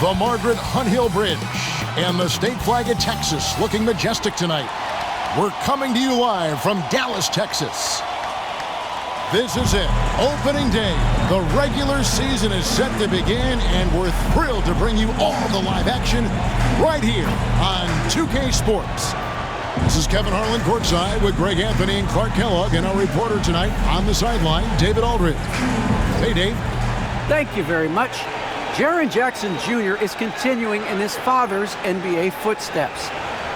The Margaret Hunt Hill Bridge and the state flag of Texas looking majestic tonight. We're coming to you live from Dallas, Texas. This is it, opening day. The regular season is set to begin, and we're thrilled to bring you all the live action right here on 2K Sports. This is Kevin Harlan courtside with Greg Anthony and Clark Kellogg, and our reporter tonight on the sideline, David Aldridge. Hey, Dave. Thank you very much. Jaren Jackson Jr. is continuing in his father's NBA footsteps.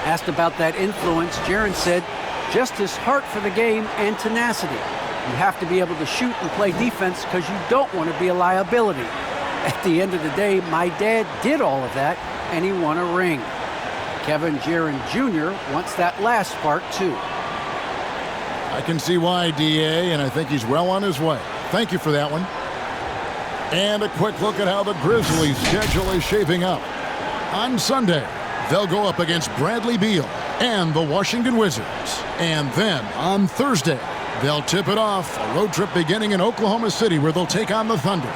Asked about that influence, Jaren said, just his heart for the game and tenacity. You have to be able to shoot and play defense because you don't want to be a liability. At the end of the day, my dad did all of that, and he won a ring. Kevin Jaren Jr. wants that last part, too. I can see why, DA, and I think he's well on his way. Thank you for that one. And a quick look at how the Grizzlies' schedule is shaping up. On Sunday, they'll go up against Bradley Beal and the Washington Wizards. And then on Thursday, they'll tip it off, a road trip beginning in Oklahoma City where they'll take on the Thunder.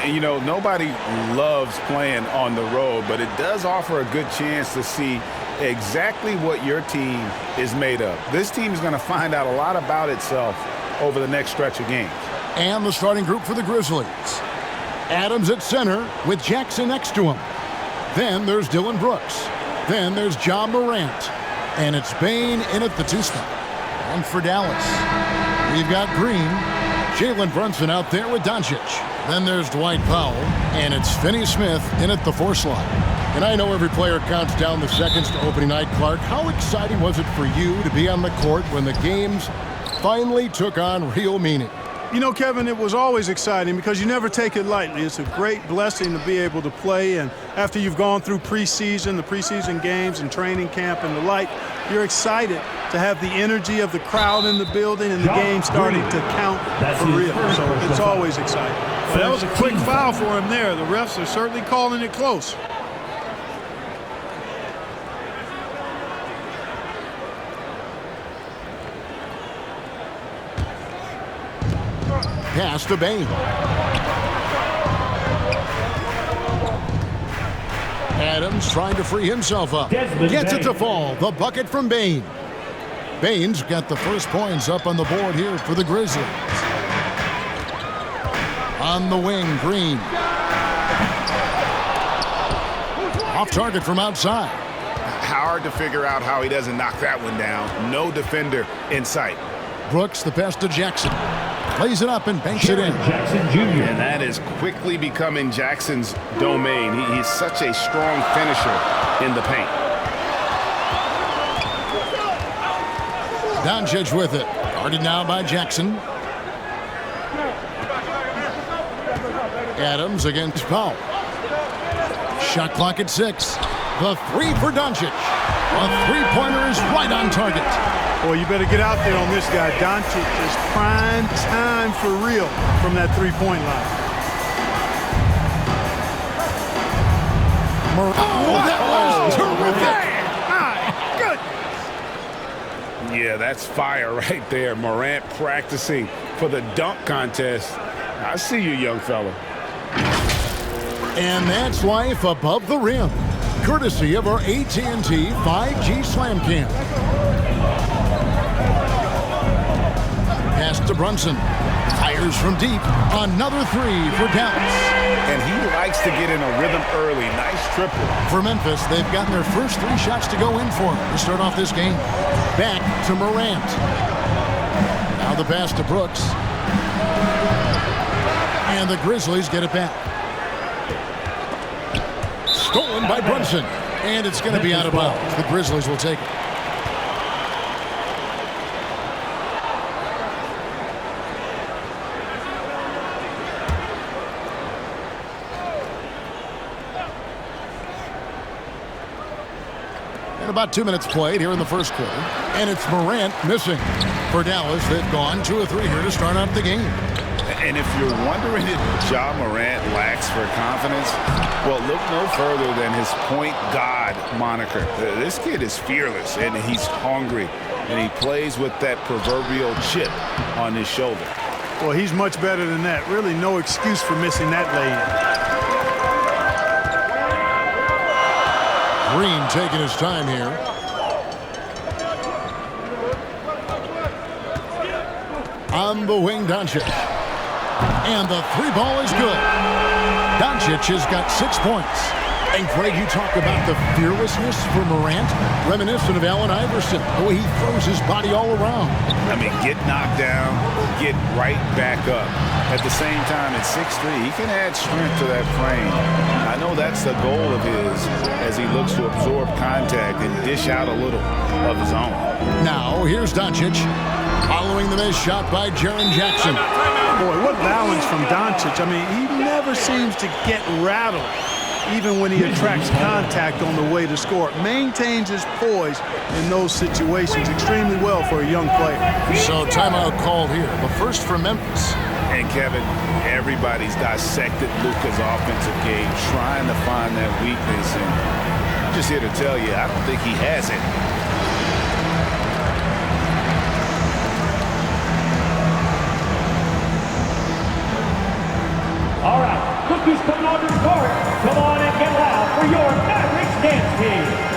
You know, nobody loves playing on the road, but it does offer a good chance to see exactly what your team is made of. This team is going to find out a lot about itself over the next stretch of games. And the starting group for the Grizzlies. Adams at center with Jackson next to him. Then there's Dylan Brooks. Then there's Ja Morant. And it's Bane in at the 2 spot. And for Dallas, we've got Green, Jalen Brunson out there with Doncic. Then there's Dwight Powell, and it's Finney Smith in at the 4 slot. And I know every player counts down the seconds to opening night, Clark. How exciting was it for you to be on the court when the games finally took on real meaning? You know, Kevin, it was always exciting because you never take it lightly. It's a great blessing to be able to play, and after you've gone through preseason, the preseason games and training camp and the like, you're excited to have the energy of the crowd in the building and the game starting to count for real. So it's always exciting. Well, that was a quick foul for him there. The refs are certainly calling it close. Pass to Bane. Adams trying to free himself up. Gets it to fall. The bucket from Bane. Bane's got the first points up on the board here for the Grizzlies. On the wing, Green. Off target from outside. Hard to figure out how he doesn't knock that one down. No defender in sight. Brooks, the pass to Jackson. Plays it up and banks it in. Jackson Jr. And that is quickly becoming Jackson's domain. He's such a strong finisher in the paint. Doncic with it. Guarded now by Jackson. Adams against Powell. Shot clock at 6. The 3 for Doncic. A three-pointer is right on target. Boy, you better get out there on this guy. Doncic is prime time for real from that three-point line. That was terrific. My goodness. Yeah, that's fire right there. Morant practicing for the dunk contest. I see you, young fella. And that's life above the rim, courtesy of our AT&T 5G Slam Cam. Pass to Brunson. Fires from deep. Another 3 for Dallas. And he likes to get in a rhythm early. Nice triple. For Memphis, they've gotten their first 3 shots to go in for them to start off this game. Back to Morant. Now the pass to Brooks. And the Grizzlies get it back. Stolen by Brunson. And it's going to be out of bounds. The Grizzlies will take it. And about 2 minutes played here in the first quarter. And it's Morant missing for Dallas. They've gone 2 of 3 here to start out the game. And if you're wondering if Ja Morant lacks for confidence, well, look no further than his point guard moniker. This kid is fearless, and he's hungry, and he plays with that proverbial chip on his shoulder. Well, he's much better than that. Really no excuse for missing that lay-in. Green taking his time here. On the wing, Doncic. And the three ball is good. Doncic has got 6 points. And Greg, you talk about the fearlessness for Morant, reminiscent of Allen Iverson, the way he throws his body all around. I mean, get knocked down, get right back up. At the same time, at 6'3", he can add strength to that frame. I know that's the goal of his as he looks to absorb contact and dish out a little of his own. Now, here's Doncic, following the missed shot by Jaren Jackson. Boy, what balance from Doncic. I mean, he never seems to get rattled, even when he attracts contact on the way to score. Maintains his poise in those situations extremely well for a young player. So timeout called here, the first for Memphis. And Kevin, everybody's dissected Luka's offensive game, trying to find that weakness. And I'm just here to tell you, I don't think he has it. All right, cookies coming on to the court. Come on and get loud for your Mavericks dance team.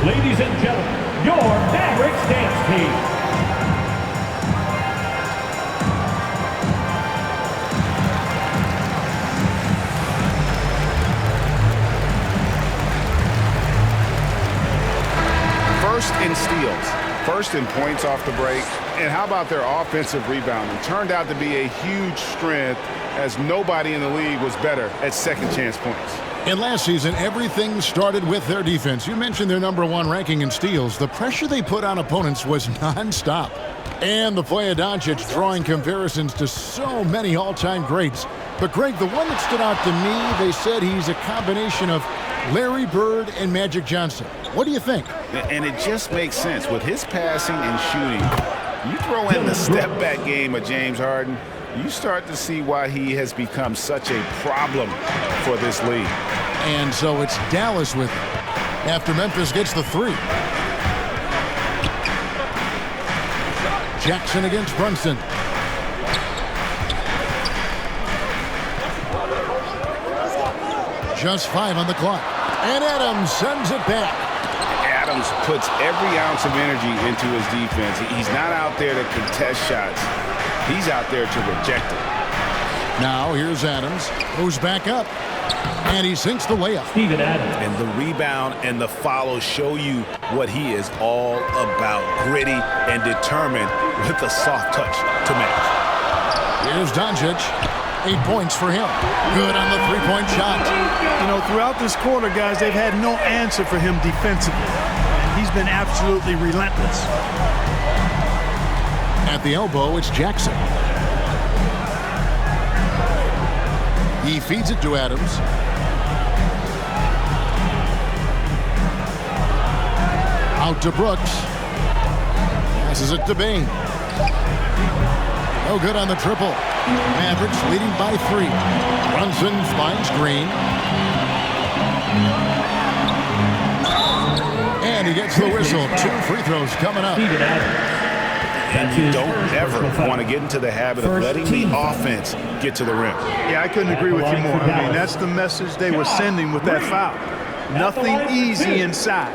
Ladies and gentlemen, your Mavericks dance team. First in steals, first in points off the break, and how about their offensive rebounding? Turned out to be a huge strength, as nobody in the league was better at second chance points. And last season, everything started with their defense. You mentioned their #1 ranking in steals. The pressure they put on opponents was nonstop. And the play of Doncic drawing comparisons to so many all-time greats. But Greg, the one that stood out to me, they said he's a combination of Larry Bird and Magic Johnson. What do you think? And it just makes sense. With his passing and shooting, you throw in the step-back game of James Harden, you start to see why he has become such a problem for this league. And so it's Dallas with it after Memphis gets the three. Jackson against Brunson. Just 5 on the clock. And Adams sends it back. Adams puts every ounce of energy into his defense. He's not out there to contest shots. He's out there to reject it. Now here's Adams, who's back up. And he sinks the layup. Steven Adams. And the rebound and the follow show you what he is all about. Gritty and determined with a soft touch to match. Here's Doncic. 8 points for him. Good on the three-point shot. You know, throughout this quarter, guys, they've had no answer for him defensively. And he's been absolutely relentless. At the elbow, it's Jackson. He feeds it to Adams. Out to Brooks. Passes it to Bain. No good on the triple. Mavericks leading by 3. Brunson finds Green. And he gets the whistle. 2 free throws coming up. And you don't ever want to get into the habit of letting the offense get to the rim. Yeah, I couldn't agree with you more. I mean, that's the message they were sending with that foul. Nothing easy inside.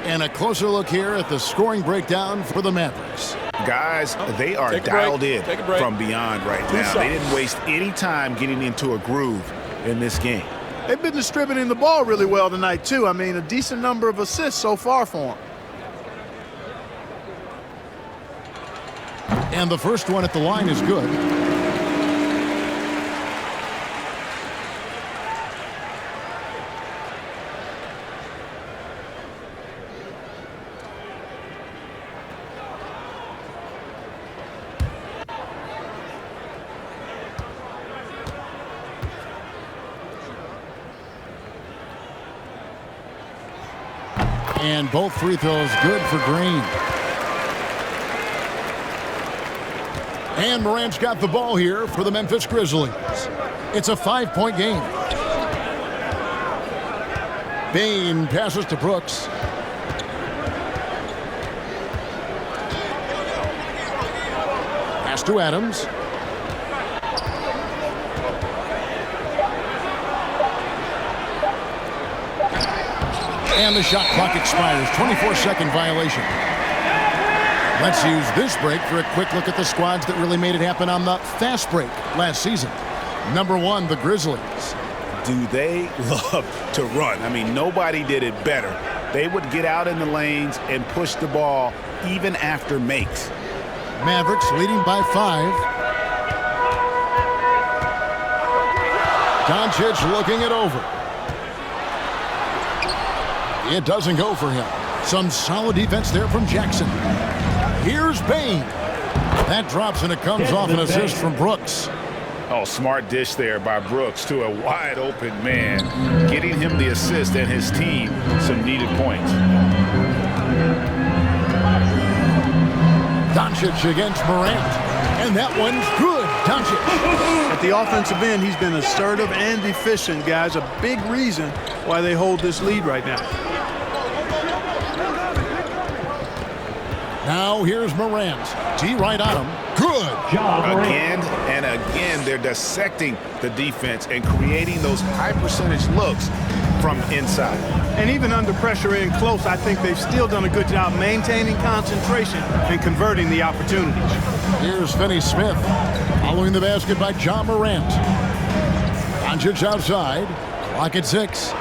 And a closer look here at the scoring breakdown for the Mavericks. Guys, they are dialed in from beyond right now. They didn't waste any time getting into a groove in this game. They've been distributing the ball really well tonight, too. I mean, a decent number of assists so far for them. And the first one at the line is good. And both free throws good for Green. And Morant's got the ball here for the Memphis Grizzlies. It's a 5-point game. Bain passes to Brooks. Pass to Adams. And the shot clock expires. 24-second violation. Let's use this break for a quick look at the squads that really made it happen on the fast break last season. Number 1, the Grizzlies. Do they love to run? I mean, nobody did it better. They would get out in the lanes and push the ball even after makes. Mavericks leading by 5. Doncic looking it over. It doesn't go for him. Some solid defense there from Jackson. Here's Bain. That drops and it comes off an assist from Brooks. Oh, smart dish there by Brooks to a wide open man, getting him the assist and his team some needed points. Doncic against Morant. And that one's good. Doncic. At the offensive end, he's been assertive and efficient, guys. A big reason why they hold this lead right now. Now here's Morant. T right on him. Good. Again and again, they're dissecting the defense and creating those high percentage looks from inside. And even under pressure in close, I think they've still done a good job maintaining concentration and converting the opportunities. Here's Finney Smith. Following the basket by John Morant. Doncic outside. Clock at 6.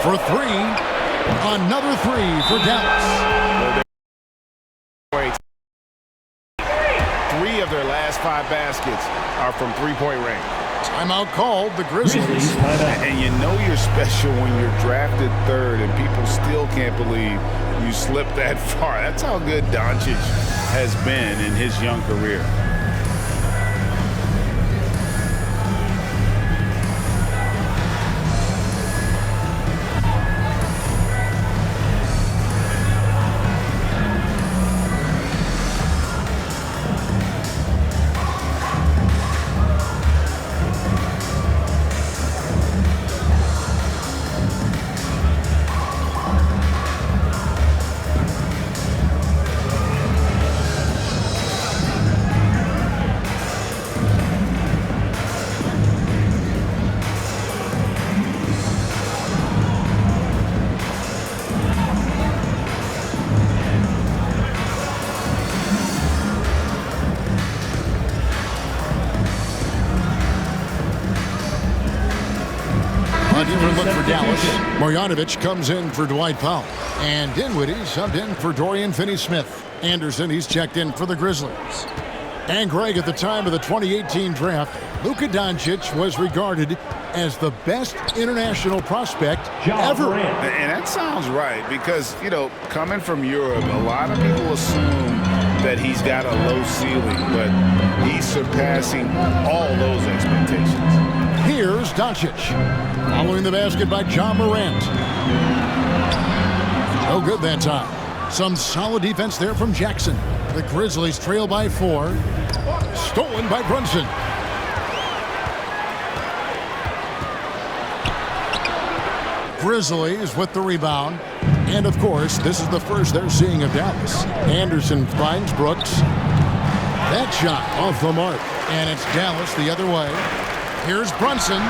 For 3. Another 3 for Dallas. 3 of their last 5 baskets are from three-point range. Timeout called, the Grizzlies. And you know you're special when you're drafted 3rd and people still can't believe you slipped that far. That's how good Doncic has been in his young career. Look for Dallas. Marjanovic comes in for Dwight Powell. And Dinwiddie subbed in for Dorian Finney-Smith. Anderson, he's checked in for the Grizzlies. And Greg, at the time of the 2018 draft, Luka Doncic was regarded as the best international prospect ever. And that sounds right because, you know, coming from Europe, a lot of people assume that he's got a low ceiling, but he's surpassing all those expectations. Here's Doncic. Following the basket by John Morant. No good that time. Some solid defense there from Jackson. The Grizzlies trail by 4. Stolen by Brunson. Grizzlies with the rebound. And of course, this is the first they're seeing of Dallas. Anderson finds Brooks. That shot off the mark. And it's Dallas the other way. Here's Brunson,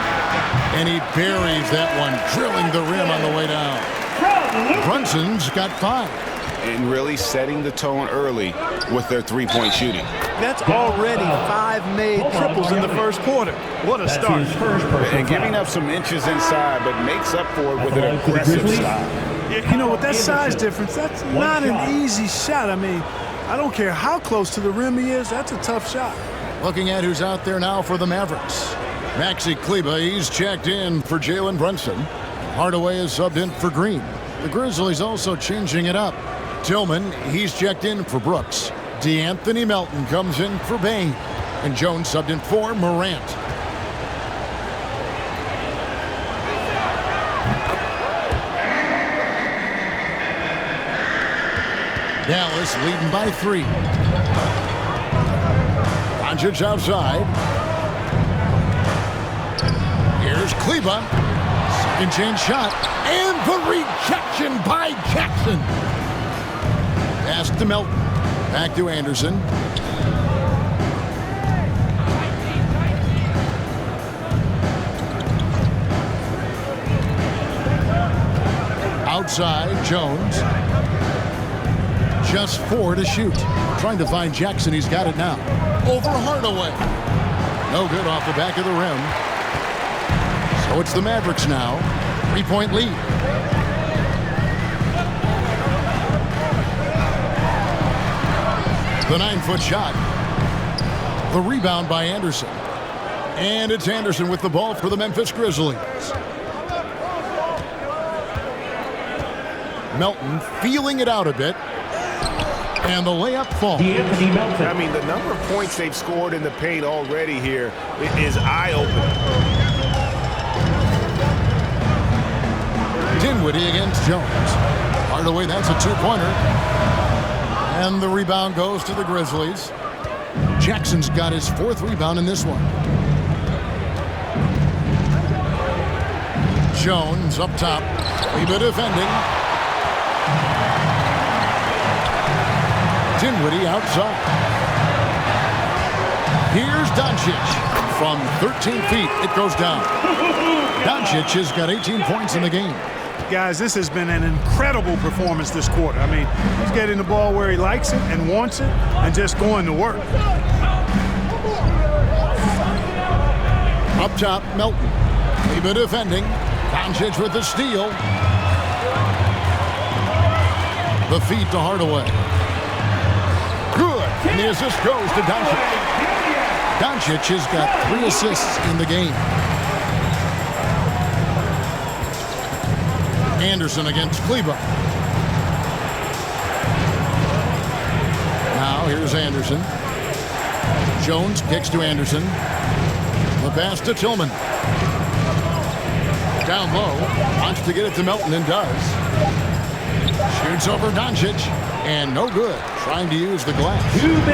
and he buries that one, drilling the rim on the way down. Brunson's got 5. And really setting the tone early with their three-point shooting. That's already 5 made triples in the first quarter. What a start. And giving up some inches inside, but makes up for it with an aggressive style. Yeah, you know, with that size difference, that's not an easy shot. I mean, I don't care how close to the rim he is, that's a tough shot. Looking at who's out there now for the Mavericks. Maxi Kleber, he's checked in for Jalen Brunson. Hardaway is subbed in for Green. The Grizzlies also changing it up. Tillman, he's checked in for Brooks. DeAnthony Melton comes in for Bain. And Jones subbed in for Morant. Dallas leading by 3. Doncic outside. Here's Kleber. And change shot. And the rejection by Jackson. Pass to Melton. Back to Anderson. Outside, Jones. Just 4 to shoot. Trying to find Jackson. He's got it now. Over Hardaway. No good off the back of the rim. So it's the Mavericks now. 3-point lead. The 9-foot shot. The rebound by Anderson. And it's Anderson with the ball for the Memphis Grizzlies. Melton feeling it out a bit. And the layup falls. I mean, the number of points they've scored in the paint already here is eye-opening. Dinwiddie against Jones. Hardaway, that's a 2-pointer. And the rebound goes to the Grizzlies. Jackson's got his 4th rebound in this one. Jones up top. Kleba defending. Dinwiddie outside. Here's Doncic. From 13 feet, it goes down. Doncic has got 18 points in the game. Guys, this has been an incredible performance this quarter. I mean, he's getting the ball where he likes it and wants it and just going to work. Up top, Melton. Kleba defending. Doncic with the steal. The feed to Hardaway. Good. And the assist goes to Doncic. Doncic has got 3 assists in the game. Anderson against Kleba. Now here's Anderson. Jones kicks to Anderson. The pass to Tillman. Down low. Wants to get it to Melton and does. Shoots over Doncic. And no good. Trying to use the glass.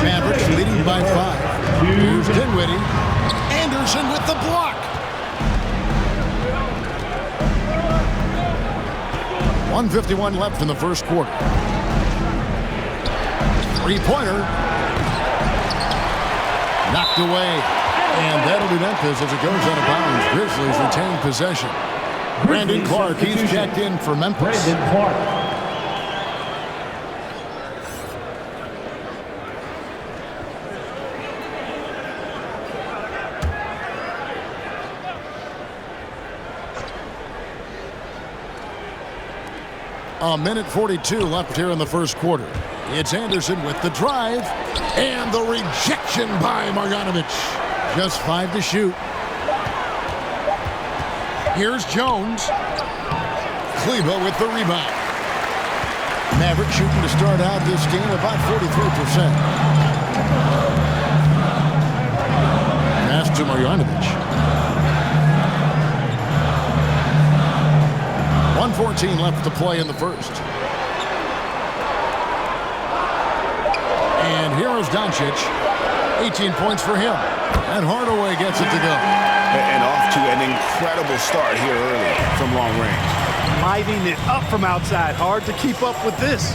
Mavericks leading by 5. Here's Dinwiddie. Anderson with the block. 1:51 left in the first quarter. 3-pointer. Knocked away. And that'll be Memphis as it goes out of bounds. Grizzlies retain possession. Brandon Clark, he's checked in for Memphis. Brandon Clark. A minute 42 left here in the first quarter. It's Anderson with the drive. And the rejection by Marjanovic. Just 5 to shoot. Here's Jones. Kleba with the rebound. Mavericks shooting to start out this game about 43%. Pass to Marjanovic. 1:14 left to play in the first. And here is Doncic. 18 points for him. And Hardaway gets it to go. And off to an incredible start here early from long range. Lighting it up from outside. Hard to keep up with this.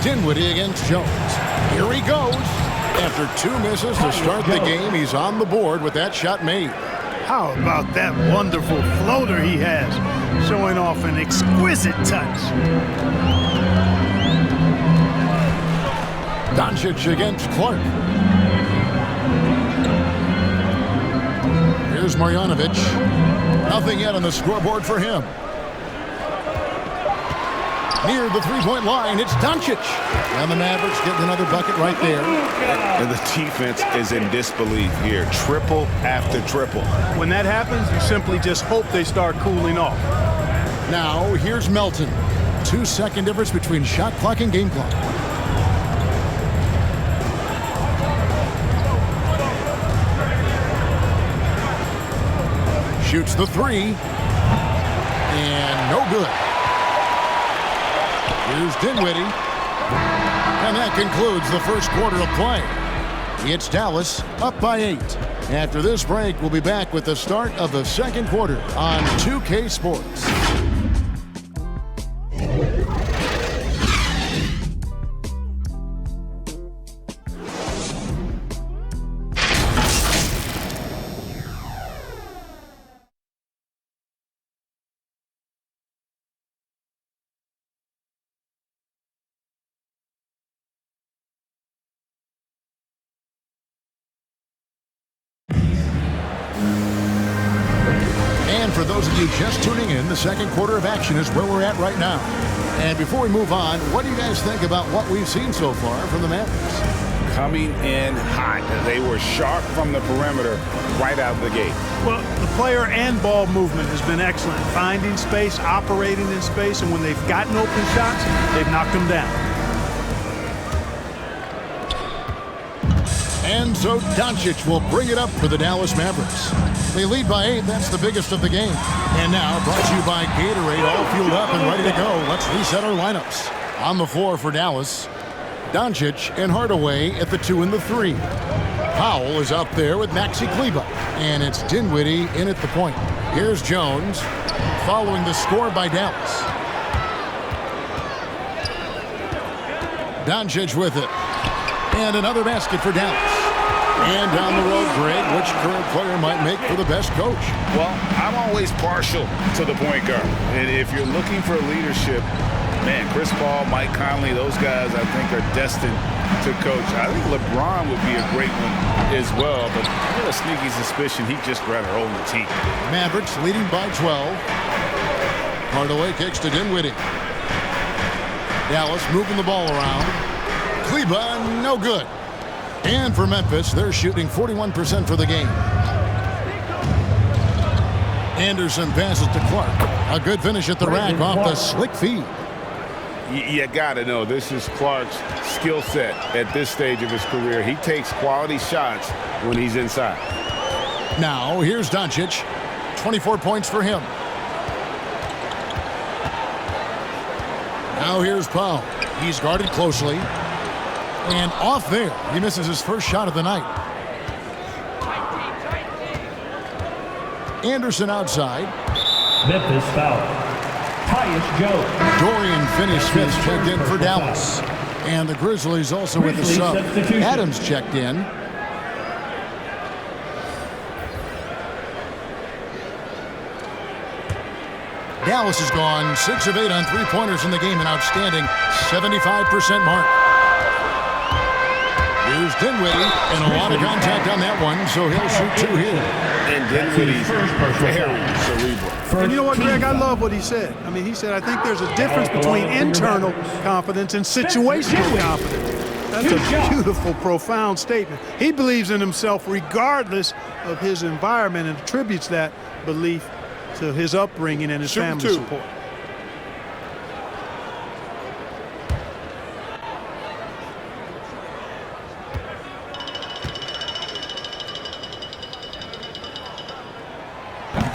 Dinwiddie against Jones. Here he goes. After 2 misses to start the game, he's on the board with that shot made. How about that wonderful floater he has, showing off an exquisite touch. Doncic against Clark. Here's Marjanovic. Nothing yet on the scoreboard for him. Near the 3-point line, it's Doncic. And the Mavericks getting another bucket right there. And the defense is in disbelief here. Triple after triple. When that happens, you simply just hope they start cooling off. Now, here's Melton. 2-second difference between shot clock and game clock. Shoots the 3. And no good. Here's Dinwiddie. And that concludes the first quarter of play. It's Dallas up by 8. After this break, we'll be back with the start of the second quarter on 2K Sports. And for those of you just tuning in, the second quarter of action is where we're at right now. And before we move on, what do you guys think about what we've seen so far from the Mavericks? Coming in hot. They were sharp from the perimeter right out of the gate. Well, the player and ball movement has been excellent. Finding space, operating in space, and when they've gotten open shots, they've knocked them down. And so Doncic will bring it up for the Dallas Mavericks. They lead by 8. That's the biggest of the game. And now, brought to you by Gatorade, all fueled up and ready to go. Let's reset our lineups. On the floor for Dallas, Doncic and Hardaway at the 2 and the 3. Powell is out there with Maxi Kleber. And it's Dinwiddie in at the point. Here's Jones, following the score by Dallas. Doncic with it. And another basket for Dallas. And down the road, Greg, which current player might make for the best coach? Well, I'm always partial to the point guard. And if you're looking for leadership, man, Chris Paul, Mike Conley, those guys I think are destined to coach. I think LeBron would be a great one as well, but I got a sneaky suspicion he'd just rather own the team. Mavericks leading by 12. Hardaway kicks to Dinwiddie. Dallas moving the ball around. Kleber, no good. And for Memphis, they're shooting 41% for the game. Anderson passes to Clark. A good finish at the rack off the slick feed. You got to know this is Clark's skill set at this stage of his career. He takes quality shots when he's inside. Now, here's Doncic. 24 points for him. Now here's Powell. He's guarded closely. And off there, he misses his first shot of the night. Anderson outside. Memphis foul. Tyus Jones. Dorian Finney-Smith checked in for Dallas. And the Grizzlies also with the sub. Adams checked in. Dallas has gone 6 of 8 on three-pointers in the game, an outstanding 75% mark. Here's Dinwiddie, and a lot of contact on that one, so he'll shoot 2 here. And Dinwiddie's very cerebral. And you know what, Greg? I love what he said. I mean, he said, I think there's a difference between internal confidence and situational confidence. That's a beautiful, profound statement. He believes in himself regardless of his environment and attributes that belief to his upbringing and his family support.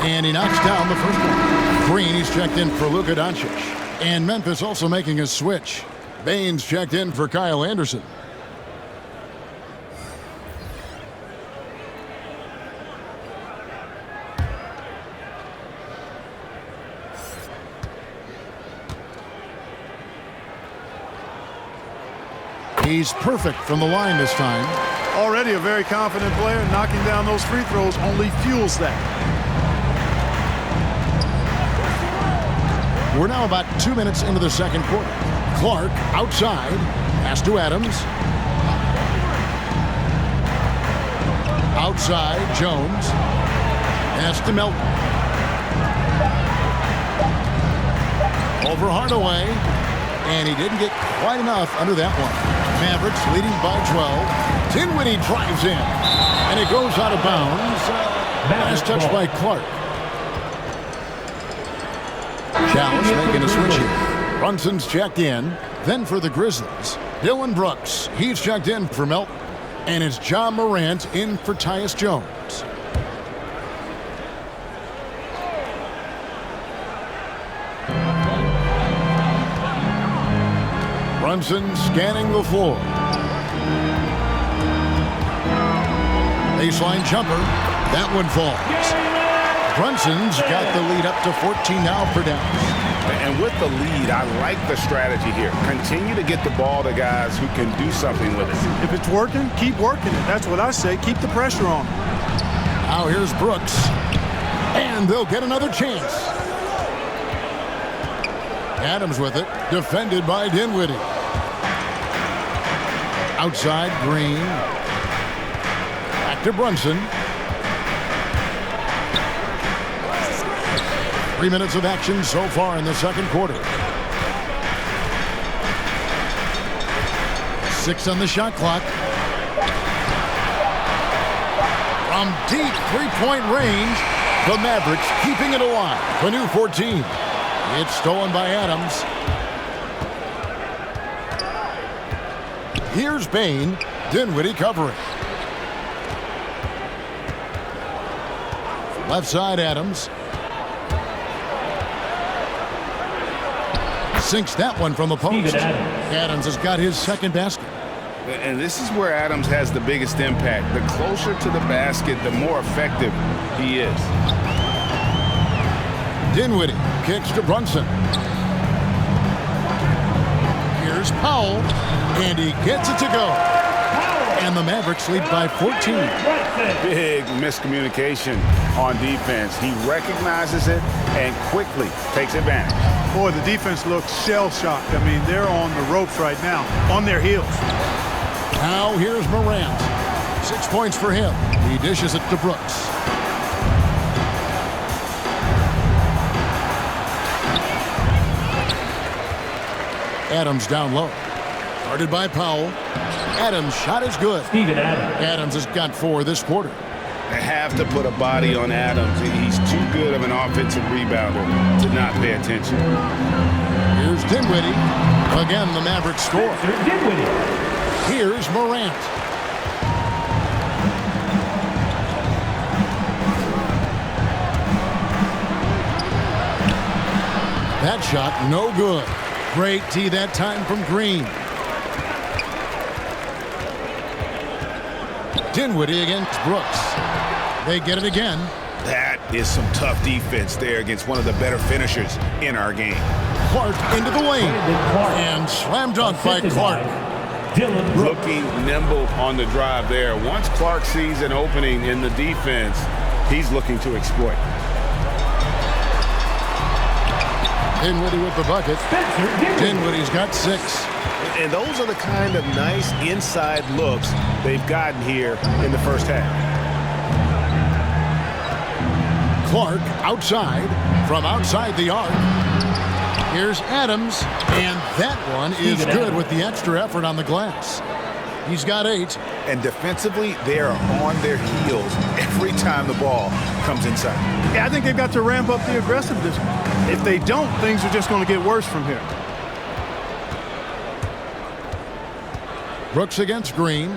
And he knocks down the first one. Green, he's checked in for Luka Doncic. And Memphis also making a switch. Baines checked in for Kyle Anderson. He's perfect from the line this time. Already a very confident player, knocking down those free throws only fuels that. We're now about 2 minutes into the second quarter. Clark outside, pass to Adams. Outside, Jones. Pass to Melton. Over Hardaway. And he didn't get quite enough under that one. Mavericks leading by 12. Dinwiddie drives in. And it goes out of bounds. Nice touch by Clark. Dallas making a switch here. Brunson's checked in. Then for the Grizzlies, Dillon Brooks. He's checked in for Melton. And it's John Morant in for Tyus Jones. Brunson scanning the floor. Baseline jumper. That one falls. Brunson's got the lead up to 14 now for Dallas. And with the lead, I like the strategy here. Continue to get the ball to guys who can do something with it. If it's working, keep working it. That's what I say. Keep the pressure on. Now here's Brooks. And they'll get another chance. Adams with it. Defended by Dinwiddie. Outside, Green. Back to Brunson. 3 minutes of action so far in the second quarter. 6 on the shot clock. From deep three-point range, the Mavericks keeping it alive. A new 14. It's stolen by Adams. Here's Bain. Dinwiddie covering. Left side, Adams. Sinks that one from the post. Adams has got his second basket. And this is where Adams has the biggest impact. The closer to the basket, the more effective he is. Dinwiddie kicks to Brunson. Here's Powell, and he gets it to go. And the Mavericks lead by 14. Big miscommunication on defense. He recognizes it and quickly takes advantage. Boy, the defense looks shell-shocked. I mean, they're on the ropes right now, on their heels. Now here's Morant. 6 points for him. He dishes it to Brooks. Adams down low. Guarded by Powell. Adams' shot is good. Adams has got 4 this quarter. They have to put a body on Adams. He's too good of an offensive rebounder to not pay attention. Here's Dinwiddie. Again, the Mavericks score. Here's Morant. That shot, no good. Great tee that time from Green. Dinwiddie against Brooks. They get it again. That is some tough defense there against one of the better finishers in our game. Clark into the lane. And slam dunk by Clark. Looking nimble on the drive there. Once Clark sees an opening in the defense, he's looking to exploit. Dinwiddie with the bucket. Dinwiddie's got 6. And those are the kind of nice inside looks they've gotten here in the first half. Clark outside, from outside the arc. Here's Adams, and that one is good with the extra effort on the glass. He's got 8. And defensively, they are on their heels every time the ball comes inside. Yeah, I think they've got to ramp up the aggressiveness. If they don't, things are just going to get worse from here. Brooks against Green.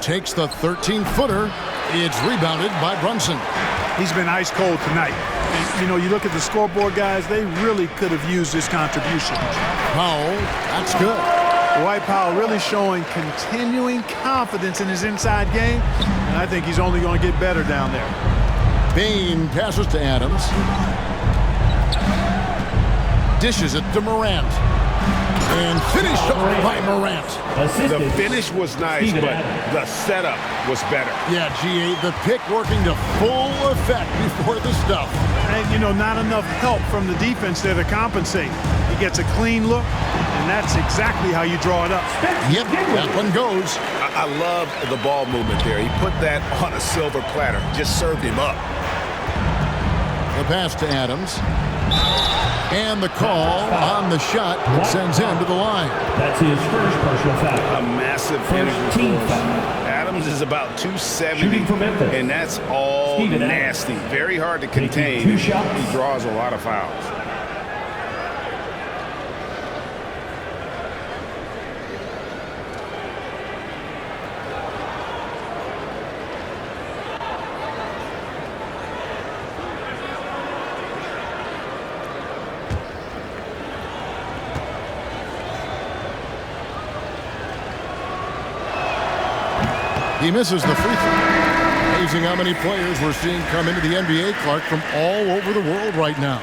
Takes the 13-footer. It's rebounded by Brunson. He's been ice cold tonight. And, you know, you look at the scoreboard, guys, they really could have used this contribution. Powell, that's good. Dwight Powell really showing continuing confidence in his inside game, and I think he's only going to get better down there. Bain passes to Adams. Dishes it to Morant. And finished off by Morant. The finish was nice, but the setup was better. Yeah, G8, the pick working to full effect before the stuff. And, you know, not enough help from the defense there to compensate. He gets a clean look, and that's exactly how you draw it up. Yep, that one goes. I love the ball movement there. He put that on a silver platter, just served him up. The pass to Adams. And the call on the shot that sends him to the line. That's his first personal foul. A massive penalty. Adams is about 270, and that's all nasty. Very hard to contain. He draws a lot of fouls. He misses the free throw. Amazing how many players we're seeing come into the NBA, Clark, from all over the world right now.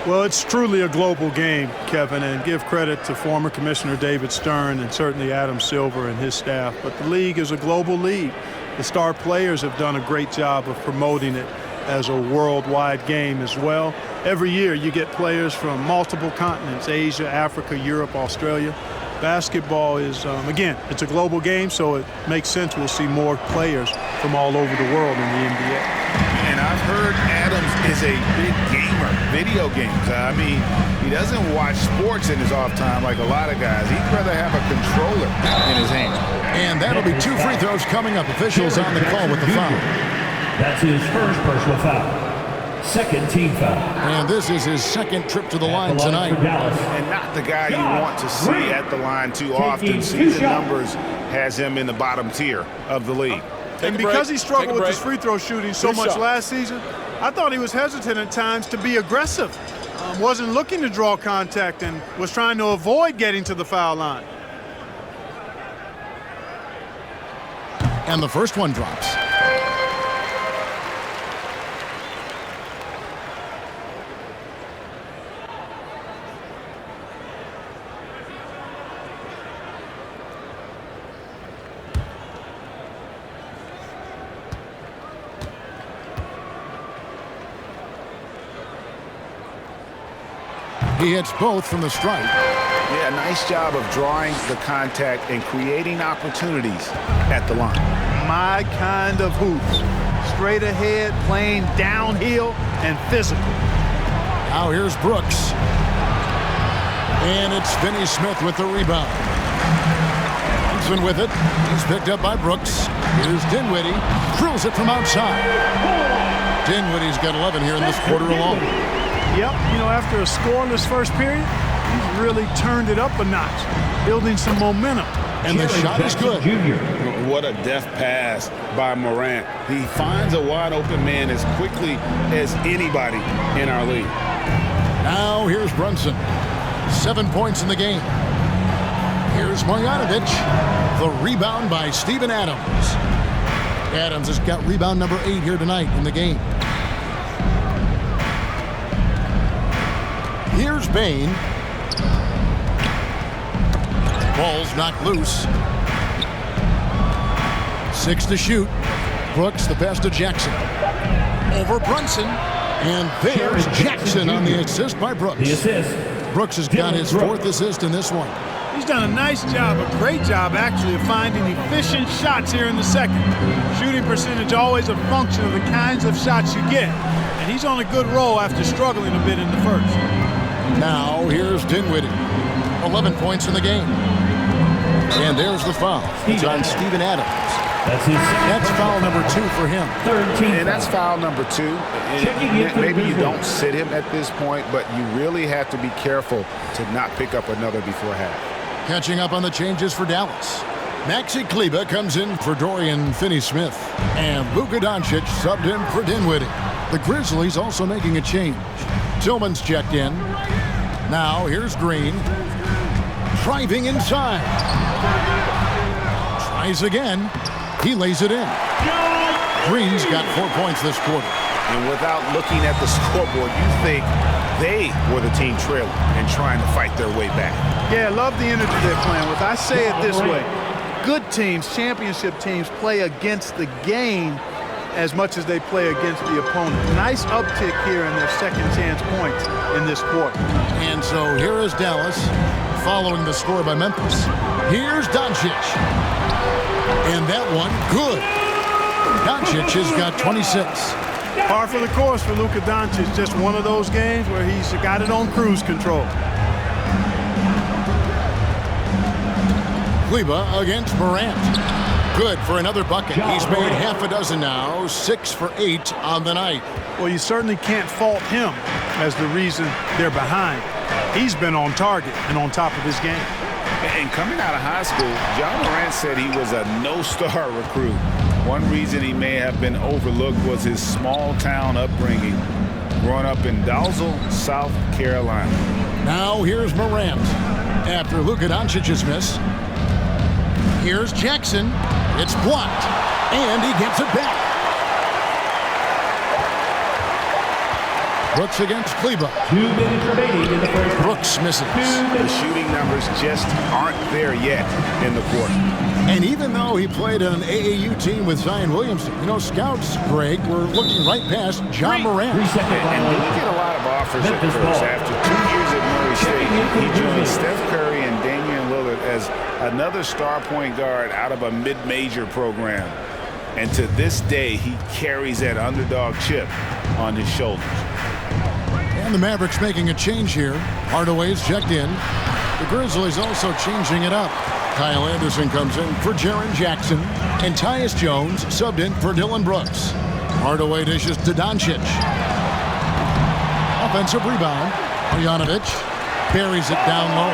Well, it's truly a global game, Kevin, and give credit to former Commissioner David Stern and certainly Adam Silver and his staff. But the league is a global league. The star players have done a great job of promoting it as a worldwide game as well. Every year you get players from multiple continents, Asia, Africa, Europe, Australia. Basketball is, again, it's a global game, so it makes sense we'll see more players from all over the world in the NBA. And I've heard Adams is a big gamer, video games. I mean, he doesn't watch sports in his off time like a lot of guys. He'd rather have a controller in his hand. And that'll be 2 free throws coming up. Officials on the call with the foul. That's his first personal foul. Second team foul. And this is his second trip to the line tonight. And not the guy you want to see at the line too often. Season numbers has him in the bottom tier of the league. And because he struggled with his free throw shooting so much last season, I thought he was hesitant at times to be aggressive. Wasn't looking to draw contact and was trying to avoid getting to the foul line. And the first one drops. He hits both from the stripe. Yeah, nice job of drawing the contact and creating opportunities at the line. My kind of hoops. Straight ahead, playing downhill and physical. Now here's Brooks. And it's Finney Smith with the rebound. Thompson with it. He's picked up by Brooks. Here's Dinwiddie. Drills it from outside. Dinwiddie's got 11 here in this quarter alone. Yep, you know, after a scoreless first period, he's really turned it up a notch, building some momentum. And the shot is good. What a deft pass by Morant. He finds a wide open man as quickly as anybody in our league. Now here's Brunson. 7 points in the game. Here's Marjanovic. The rebound by Steven Adams. Adams has got rebound number 8 here tonight in the game. Here's Bain. Ball's knocked loose. 6 to shoot. Brooks, the pass to Jackson. Over Brunson. And there's Jackson on the assist by Brooks. The assist. Brooks has got his 4th assist in this one. He's done a nice job, a great job actually, of finding efficient shots here in the second. Shooting percentage always a function of the kinds of shots you get. And he's on a good roll after struggling a bit in the first. Now here's Dinwiddie. 11 points in the game. And there's the foul. It's on Steven Adams. That's foul number 2 for him. And that's foul number 2. Maybe you don't sit him at this point, but you really have to be careful to not pick up another before half. Catching up on the changes for Dallas. Maxi Kleber comes in for Dorian Finney-Smith. And Luka Doncic subbed in for Dinwiddie. The Grizzlies also making a change. Tillman's checked in. Now here's Green. Driving inside. Tries again. He lays it in. Green's got 4 points this quarter. And without looking at the scoreboard, you think they were the team trailing and trying to fight their way back. Yeah, I love the energy they're playing with. I say it this way. Good teams, championship teams, play against the game as much as they play against the opponent. Nice uptick here in their second chance points in this quarter. And so here is Dallas following the score by Memphis. Here's Doncic. And that one, good. Doncic has got 26. Par for the course for Luka Doncic. Just one of those games where he's got it on cruise control. Kleber against Morant. Good for another bucket. He's made half a dozen now, 6 for 8 on the night. Well, you certainly can't fault him as the reason they're behind. He's been on target and on top of his game. And coming out of high school, John Morant said he was a no-star recruit. One reason he may have been overlooked was his small-town upbringing, growing up in Dalzell, South Carolina. Now here's Morant after Luka Doncic's miss. Here's Jackson. It's blocked, and he gets it back. Brooks against Kleber. 2 minutes remaining in the first half. Brooks misses. The shooting numbers just aren't there yet in the quarter. And even though he played on an AAU team with Zion Williamson, you know, scouts, Greg, were looking right past John Morant. 3 seconds. And we get a lot of offers at Memphis first. ball. After 2 years at Murray State, he joined Steph Curry and Damian Lillard as another star point guard out of a mid-major program. And to this day, he carries that underdog chip on his shoulders. And the Mavericks making a change here. Hardaway's checked in. The Grizzlies also changing it up. Kyle Anderson comes in for Jaren Jackson. And Tyus Jones subbed in for Dylan Brooks. Hardaway dishes to Doncic. Offensive rebound. Marjanovic buries it down low.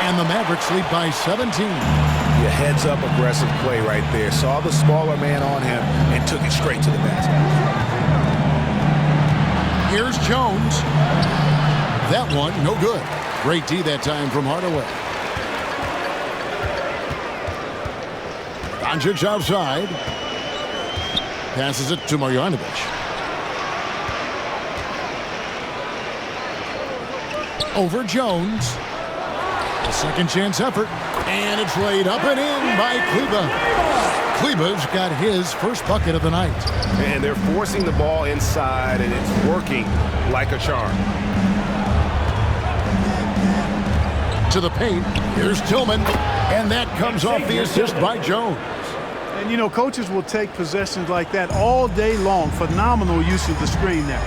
And the Mavericks lead by 17. Your heads-up aggressive play right there. Saw the smaller man on him and took it straight to the basket. Here's Jones. That one, no good. Great D that time from Hardaway. Doncic outside. Passes it to Marjanovic. Over Jones. A second chance effort. And it's laid up and in by Kleber. Kleber's got his first bucket of the night. And they're forcing the ball inside, and it's working like a charm. To the paint. Here's Tillman. And that comes off the assist by Jones. And, you know, coaches will take possessions like that all day long. Phenomenal use of the screen there.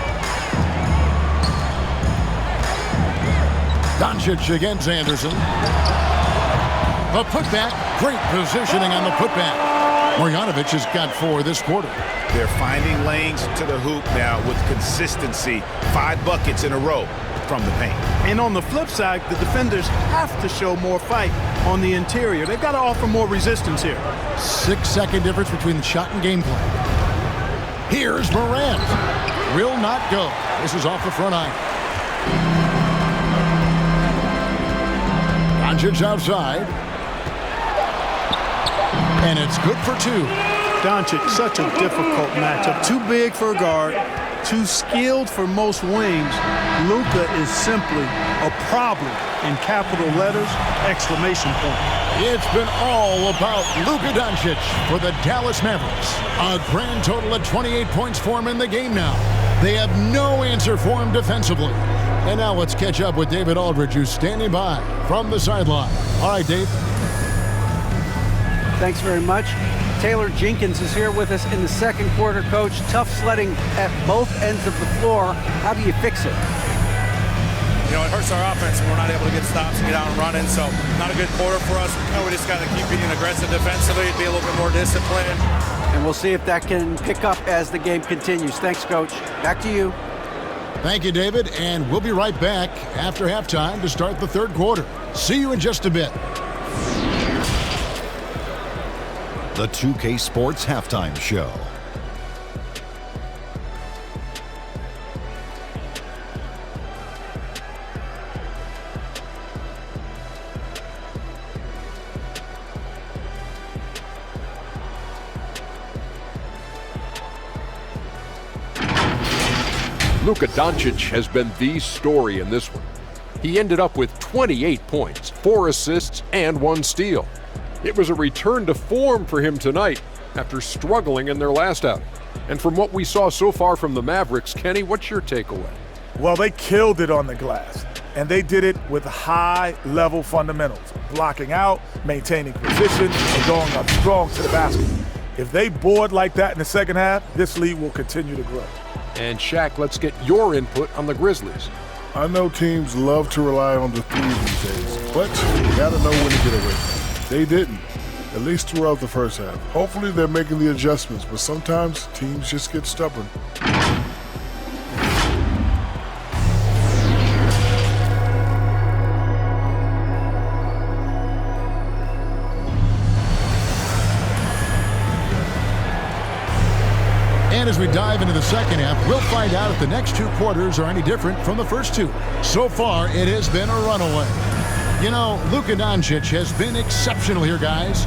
Doncic against Anderson. The putback. Great positioning on the putback. Marjanovic has got 4 this quarter. They're finding lanes to the hoop now with consistency. 5 buckets in a row from the paint. And on the flip side, the defenders have to show more fight on the interior. They've got to offer more resistance here. 6-second difference between the shot and game plan. Here's Morant. Will not go. This is off the front iron. Doncic outside. And it's good for 2. Doncic, such a difficult matchup. Too big for a guard, too skilled for most wings. Luka is simply a problem in capital letters, exclamation point. It's been all about Luka Doncic for the Dallas Mavericks. A grand total of 28 points for him in the game now. They have no answer for him defensively. And now let's catch up with David Aldridge, who's standing by from the sideline. All right, Dave. Thanks very much. Taylor Jenkins is here with us in the second quarter, Coach. Tough sledding at both ends of the floor. How do you fix it? You know, it hurts our offense when we're not able to get stops and get out and running, so not a good quarter for us. You know, we just got to keep being aggressive defensively, be a little bit more disciplined. And we'll see if that can pick up as the game continues. Thanks, Coach. Back to you. Thank you, David, and we'll be right back after halftime to start the third quarter. See you in just a bit. The 2K Sports Halftime Show. Luka Doncic has been the story in this one. He ended up with 28 points, 4 assists, and 1 steal. It was a return to form for him tonight after struggling in their last outing. And from what we saw so far from the Mavericks, Kenny, what's your takeaway? Well, they killed it on the glass, and they did it with high-level fundamentals, blocking out, maintaining position, and going up strong to the basket. If they board like that in the second half, this lead will continue to grow. And Shaq, let's get your input on the Grizzlies. I know teams love to rely on the threes these days, but you gotta know when to get away. They didn't, at least throughout the first half. Hopefully they're making the adjustments, but sometimes teams just get stubborn. And as we dive into the second half, we'll find out if the next 2 quarters are any different from the first 2. So far, it has been a runaway. You know, Luka Doncic has been exceptional here, guys.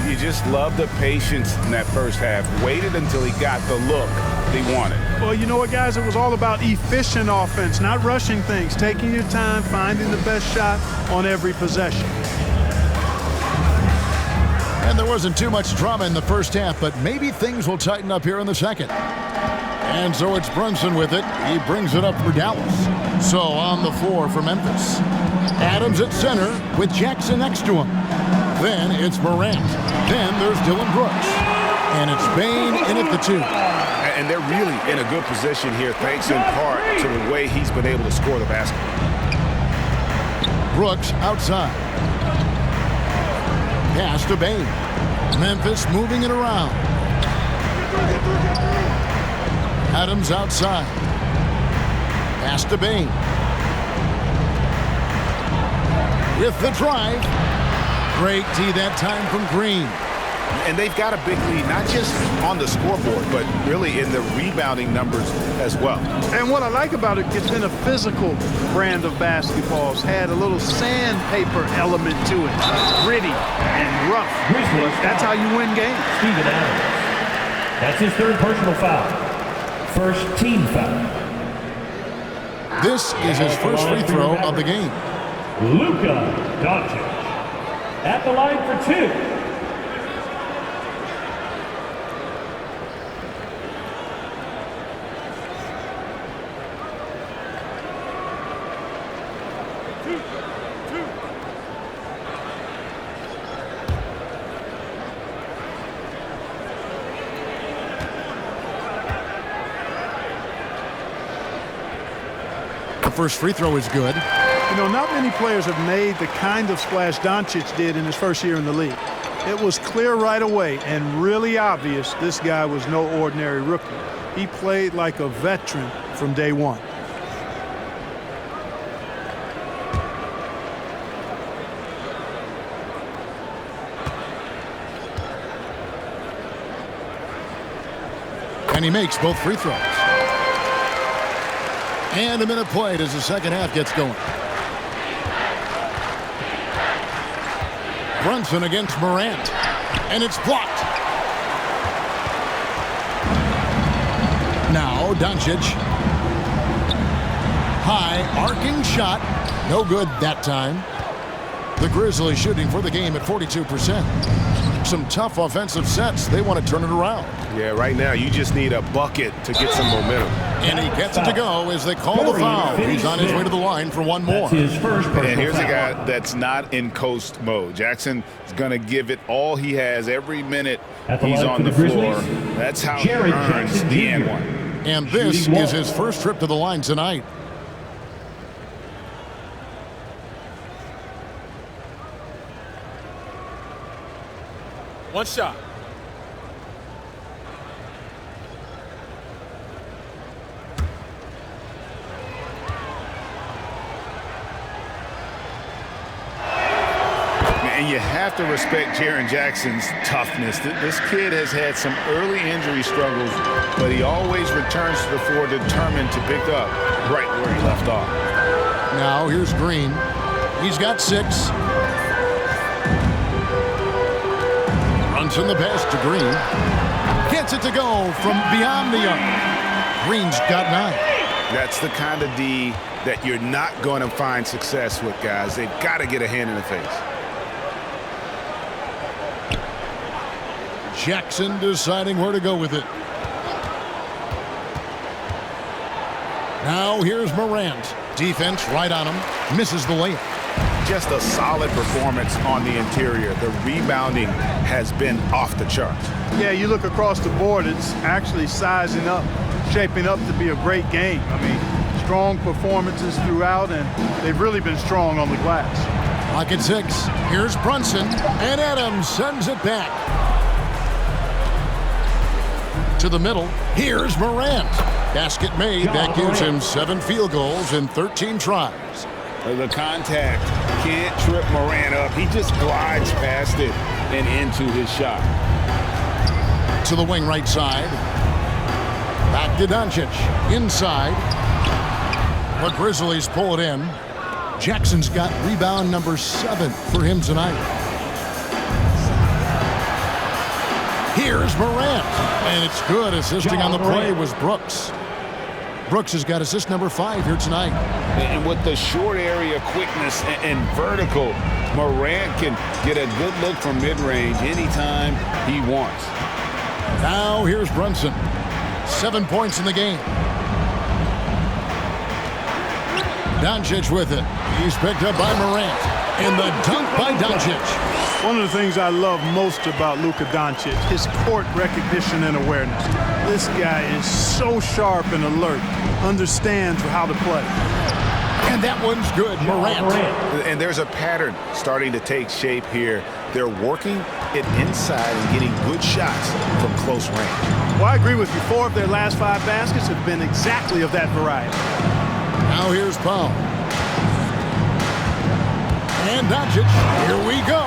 You just love the patience in that first half. Waited until he got the look he wanted. Well, you know what, guys? It was all about efficient offense, not rushing things, taking your time, finding the best shot on every possession. And there wasn't too much drama in the first half, but maybe things will tighten up here in the second. And so it's Brunson with it. He brings it up for Dallas. So on the floor for Memphis. Adams at center with Jackson next to him. Then it's Morant. Then there's Dillon Brooks. And it's Bane in at the 2. And they're really in a good position here, thanks in part to the way he's been able to score the basketball. Brooks outside. Pass to Bane. Memphis moving it around. Adams outside. Pass to Bane. With the drive. Great D that time from Green. And they've got a big lead, not just on the scoreboard, but really in the rebounding numbers as well. And what I like about it, it's been a physical brand of basketball. It's had a little sandpaper element to it. Gritty and rough. That's how you win games. Steven Adams. That's his third personal foul. First team foul. This is his first free throw of the game. Luka Doncic at the line for 2. First free throw is good. You know, not many players have made the kind of splash Doncic did in his first year in the league. It was clear right away and really obvious this guy was no ordinary rookie. He played like a veteran from day one. And he makes both free throws. And a minute played as the second half gets going. Brunson against Morant. And it's blocked. Now Doncic. High arcing shot. No good that time. The Grizzlies shooting for the game at 42%. Some tough offensive sets. They want to turn it around. Yeah, right now you just need a bucket to get some momentum. And he gets it to go as they call the foul. He's on his way to the line for one more. His first and here's a guy that's not in coast mode. Jackson is going to give it all he has every minute he's on the floor. That's how he earns the and one. And this is his first trip to the line tonight. One shot. And you have to respect Jaren Jackson's toughness. This kid has had some early injury struggles, but he always returns to the floor determined to pick up right where he left off. Now here's Green. He's got 6. Runs in the pass to Green. Gets it to go from beyond the arc. Green's got 9. That's the kind of D that you're not going to find success with, guys. They've got to get a hand in the face. Jackson deciding where to go with it. Now here's Morant. Defense right on him. Misses the layup. Just a solid performance on the interior. The rebounding has been off the charts. Yeah, you look across the board, it's actually sizing up, shaping up to be a great game. I mean, strong performances throughout, and they've really been strong on the glass. Clock at 6. Here's Brunson, and Adams sends it back. To the middle, here's Morant. Basket made. That gives him 7 field goals in 13 tries. The contact can't trip Morant up. He just glides past it and into his shot. To the wing right side. Back to Doncic. Inside. The Grizzlies pull it in. Jackson's got rebound number 7 for him tonight. Here's Morant. And it's good. Assisting on the play was Brooks. Brooks has got assist number 5 here tonight. And with the short area quickness and vertical, Morant can get a good look from mid-range anytime he wants. Now here's Brunson. 7 points in the game. Doncic with it. He's picked up by Morant. And the dunk by Doncic. One of the things I love most about Luka Doncic, his court recognition and awareness. This guy is so sharp and alert, understands how to play. And that one's good, Morant. And there's a pattern starting to take shape here. They're working it inside and getting good shots from close range. Well, I agree with you. 4 of their last 5 baskets have been exactly of that variety. Now here's Powell. And Doncic, here we go.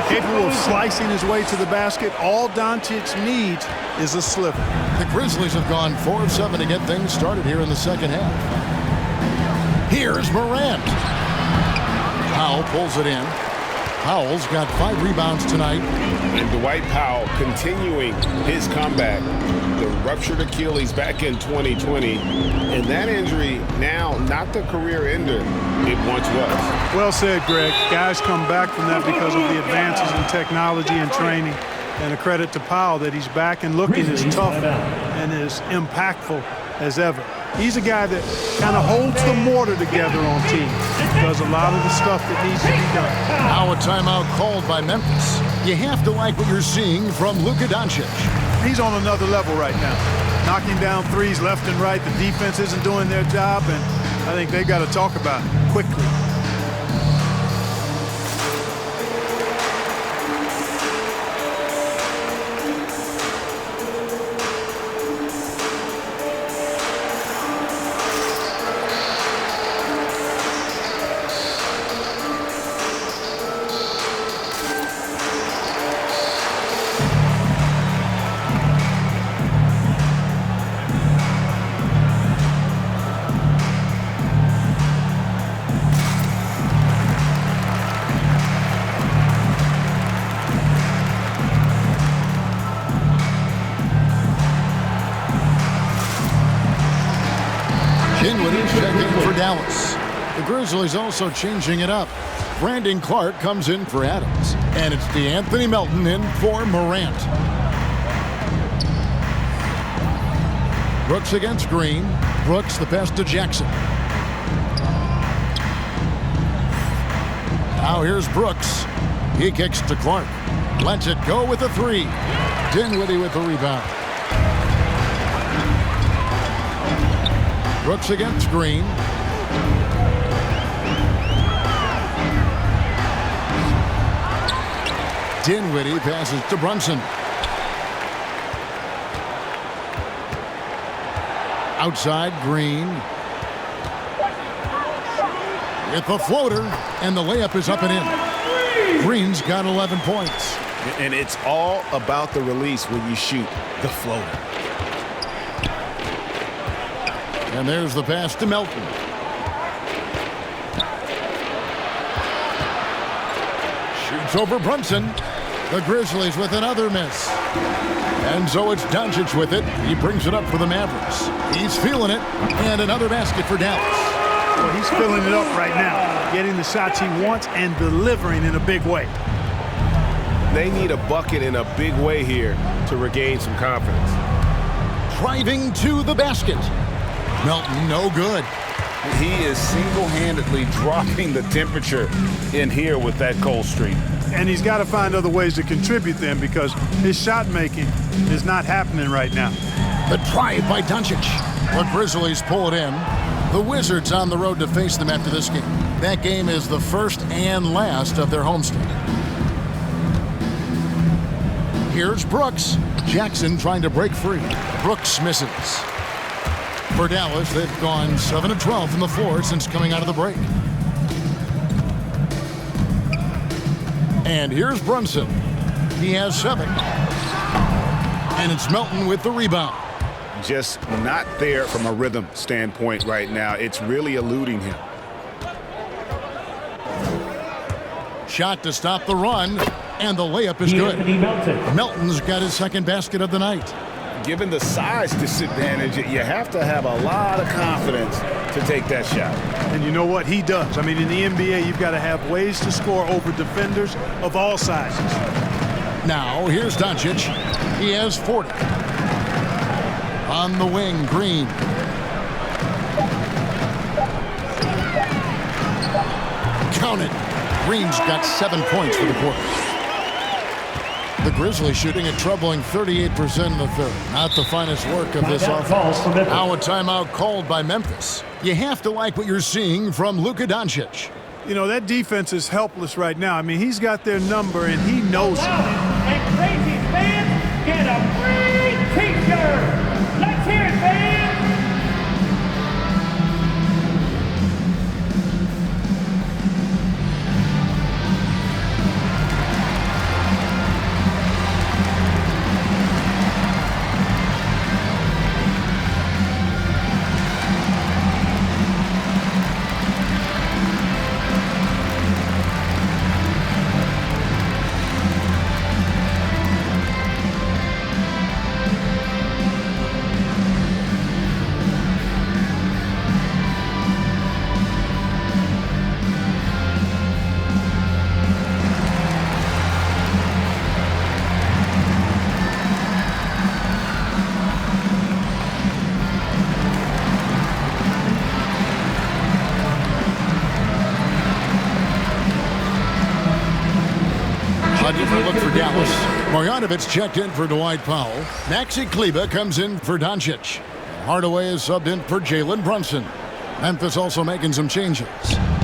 Capable of slicing his way to the basket. All Doncic needs is a sliver. The Grizzlies have gone 4 of 7 to get things started here in the second half. Here's Morant. Powell pulls it in. Powell's got 5 rebounds tonight. And Dwight Powell continuing his comeback. The ruptured Achilles back in 2020. And that injury now not the career ender it once was. Well said, Greg. Guys come back from that because of the advances in technology and training. And a credit to Powell that he's back and looking as tough and as impactful as ever. He's a guy that kind of holds the mortar together on teams. Does a lot of the stuff that needs to be done. Now a timeout called by Memphis. You have to like what you're seeing from Luka Doncic. He's on another level right now. Knocking down threes left and right. The defense isn't doing their job, and I think they've got to talk about it quickly. For Dallas. The Grizzlies also changing it up. Brandon Clark comes in for Adams. And it's DeAnthony Melton in for Morant. Brooks against Green. Brooks the pass to Jackson. Now here's Brooks. He kicks to Clark. Lets it go with a 3. Dinwiddie with the rebound. Brooks against Green. Dinwiddie passes to Brunson. Outside, Green. With the floater, and the layup is up and in. Green's got 11 points. And it's all about the release when you shoot the floater. And there's the pass to Melton. Shoots over Brunson. The Grizzlies with another miss. And so it's Doncic with it. He brings it up for the Mavericks. He's feeling it. And another basket for Dallas. Well, he's filling it up right now. Getting the shots he wants and delivering in a big way. They need a bucket in a big way here to regain some confidence. Driving to the basket. Melton, no good. He is single-handedly dropping the temperature in here with that cold streak. And he's got to find other ways to contribute then because his shot making is not happening right now. The drive by Doncic. The Grizzlies pull it in. The Wizards on the road to face them after this game. That game is the first and last of their homestand. Here's Brooks. Jackson trying to break free. Brooks misses. For Dallas, they've gone 7 of 12 from the floor since coming out of the break. And here's Brunson. He has 7. And it's Melton with the rebound. Just not there from a rhythm standpoint right now. It's really eluding him. Shot to stop the run. And the layup is good. Melton's got his second basket of the night. Given the size disadvantage, you have to have a lot of confidence to take that shot. And you know what? He does. I mean, in the NBA, you've got to have ways to score over defenders of all sizes. Now, here's Doncic. He has 40. On the wing, Green. Count it. Green's got 7 points for the quarter. The Grizzlies shooting a troubling 38% in the third. Not the finest work of this offense. Now a timeout called by Memphis. You have to like what you're seeing from Luka Doncic. You know, that defense is helpless right now. I mean, he's got their number, and he knows it. And crazy fans get a free T-shirt. Let's hear it, fans. A different look for Dallas. Marjanovic checked in for Dwight Powell. Maxi Kleber comes in for Doncic. Hardaway is subbed in for Jalen Brunson. Memphis also making some changes.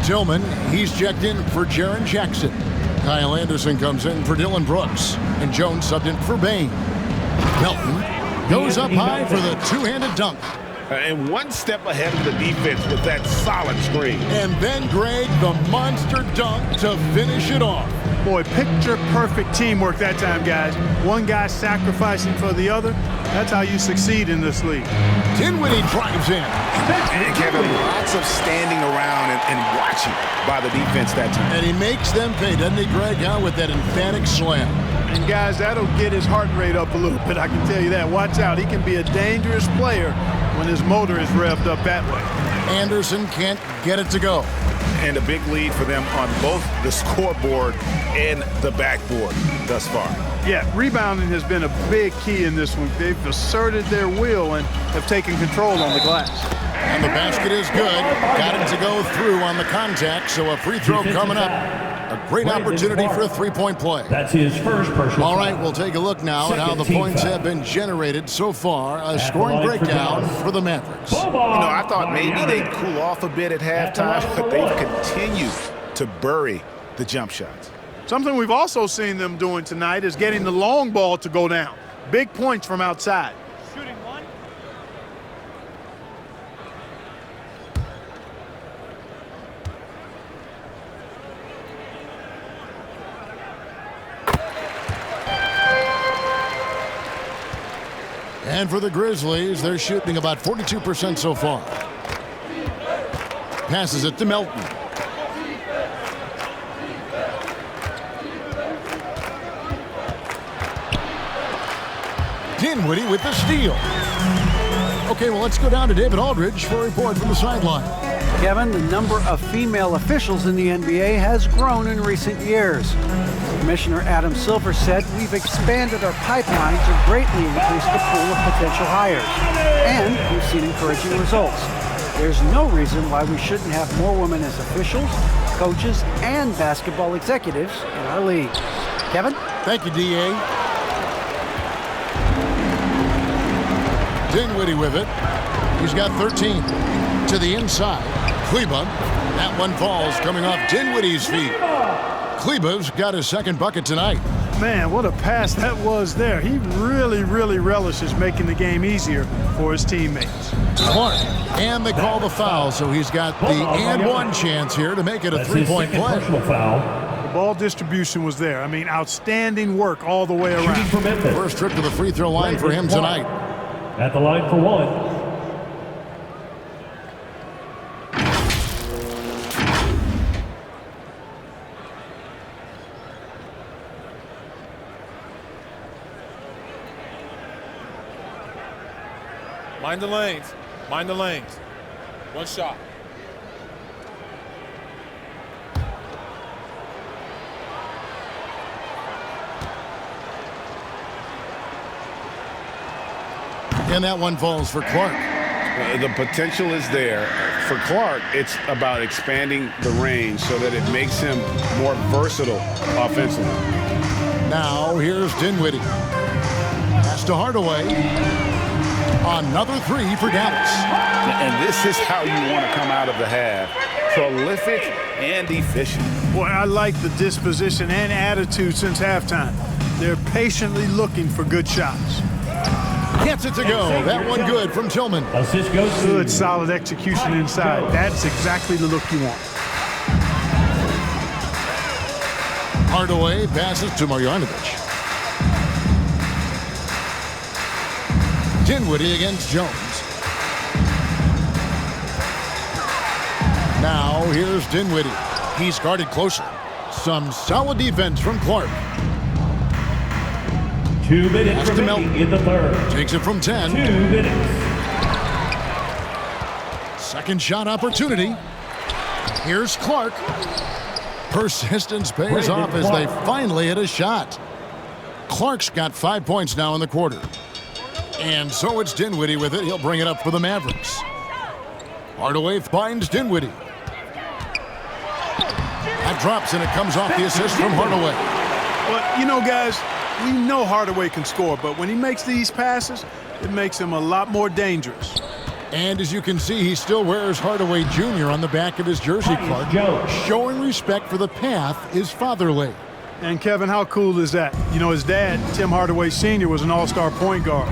Tillman, he's checked in for Jaren Jackson. Kyle Anderson comes in for Dylan Brooks. And Jones subbed in for Bain. Melton goes up high for the two-handed dunk. And one step ahead of the defense with that solid screen. And then Greg, the monster dunk to finish it off. Boy, picture-perfect teamwork that time, guys. One guy sacrificing for the other. That's how you succeed in this league. Dinwiddie drives in. And Kevin, lots of standing around and watching by the defense that time. And he makes them pay, doesn't he, Greg, with that emphatic slam. And, guys, that'll get his heart rate up a little bit, I can tell you that. Watch out. He can be a dangerous player when his motor is revved up that way. Anderson can't get it to go. And a big lead for them on both the scoreboard and the backboard thus far. Yeah, rebounding has been a big key in this one. They've asserted their will and have taken control on the glass. And the basket is good. Got it to go through on the contact, so a free throw coming up. A great opportunity for a three-point play. That's his first personal. All right, we'll take a look now at how the points have been generated so far. A scoring breakdown for the Mavericks. You know, I thought maybe they'd cool off a bit at halftime, but they've continued to bury the jump shots. Something we've also seen them doing tonight is getting the long ball to go down. Big points from outside. Shooting one. And for the Grizzlies, they're shooting about 42% so far. Passes it to Melton. Dinwiddie with the steal. Okay, well, let's go down to David Aldridge for a report from the sideline. Kevin, the number of female officials in the NBA has grown in recent years. Commissioner Adam Silver said, "We've expanded our pipeline to greatly increase the pool of potential hires, and we've seen encouraging results. There's no reason why we shouldn't have more women as officials, coaches, and basketball executives in our league." Kevin? Thank you, D.A. Dinwiddie with it. He's got 13. To the inside. Kleber. That one falls coming off Dinwiddie's feet. Kleber's got his second bucket tonight. Man, what a pass that was there. He really, really relishes making the game easier for his teammates. Clark. And they call the foul, so he's got the and one chance here to make it a three-point play. The ball distribution was there. I mean, outstanding work all the way around. First trip to the free throw line for him tonight. At the line for one. Mind the lanes. Mind the lanes. One shot. And that one falls for Clark. The potential is there. For Clark, it's about expanding the range so that it makes him more versatile offensively. Now here's Dinwiddie. Pass to Hardaway. Another three for Dallas. And this is how you want to come out of the half. Prolific and efficient. Boy, I like the disposition and attitude since halftime. They're patiently looking for good shots. Gets it to go. That one good from Tillman. Assist goes to Good, solid execution inside. That's exactly the look you want. Hardaway passes to Marjanovic. Dinwiddie against Jones. Now here's Dinwiddie. He's guarded closely. Some solid defense from Clark. 2 minutes remaining in the third. Takes it from 10. 2 minutes. Second shot opportunity. Here's Clark. Persistence pays off as they finally hit a shot. Clark's got 5 points now in the quarter. And so it's Dinwiddie with it. He'll bring it up for the Mavericks. Hardaway finds Dinwiddie. That drops and it comes off the assist from Hardaway. Well, you know, guys, we know Hardaway can score, but when he makes these passes, it makes him a lot more dangerous. And as you can see, he still wears Hardaway Jr. on the back of his jersey, Clark, showing respect for the path his father laid. And Kevin, how cool is that? You know, his dad, Tim Hardaway Sr., was an all-star point guard.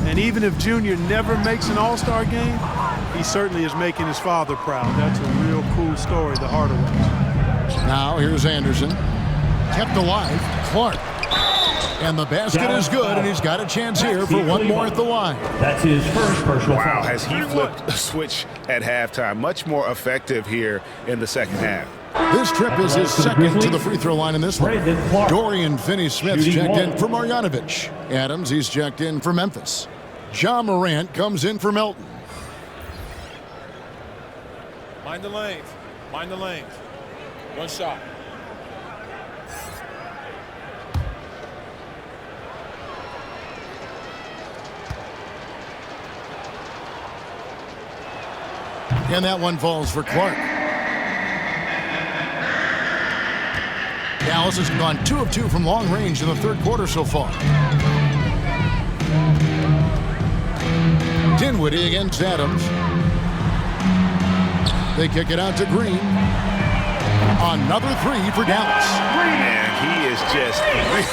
And even if Junior never makes an all-star game, he certainly is making his father proud. That's a real cool story, the Hardaways. Now here's Anderson. Kept alive, Clark. And the basket is good, and he's got a chance here for one more at the line. That's his first personal foul. Wow, has he flipped a switch at halftime. Much more effective here in the second half. This trip is his second to the free throw line in this one. Dorian Finney-Smith's checked in for Marjanovic. Adams, he's checked in for Memphis. Ja Morant comes in for Melton. Mind the lanes. Mind the lanes. One shot. And that one falls for Clark. Dallas has gone 2 of 2 from long range in the third quarter so far. Dinwiddie against Adams. They kick it out to Green. Another three for Dallas. And he is just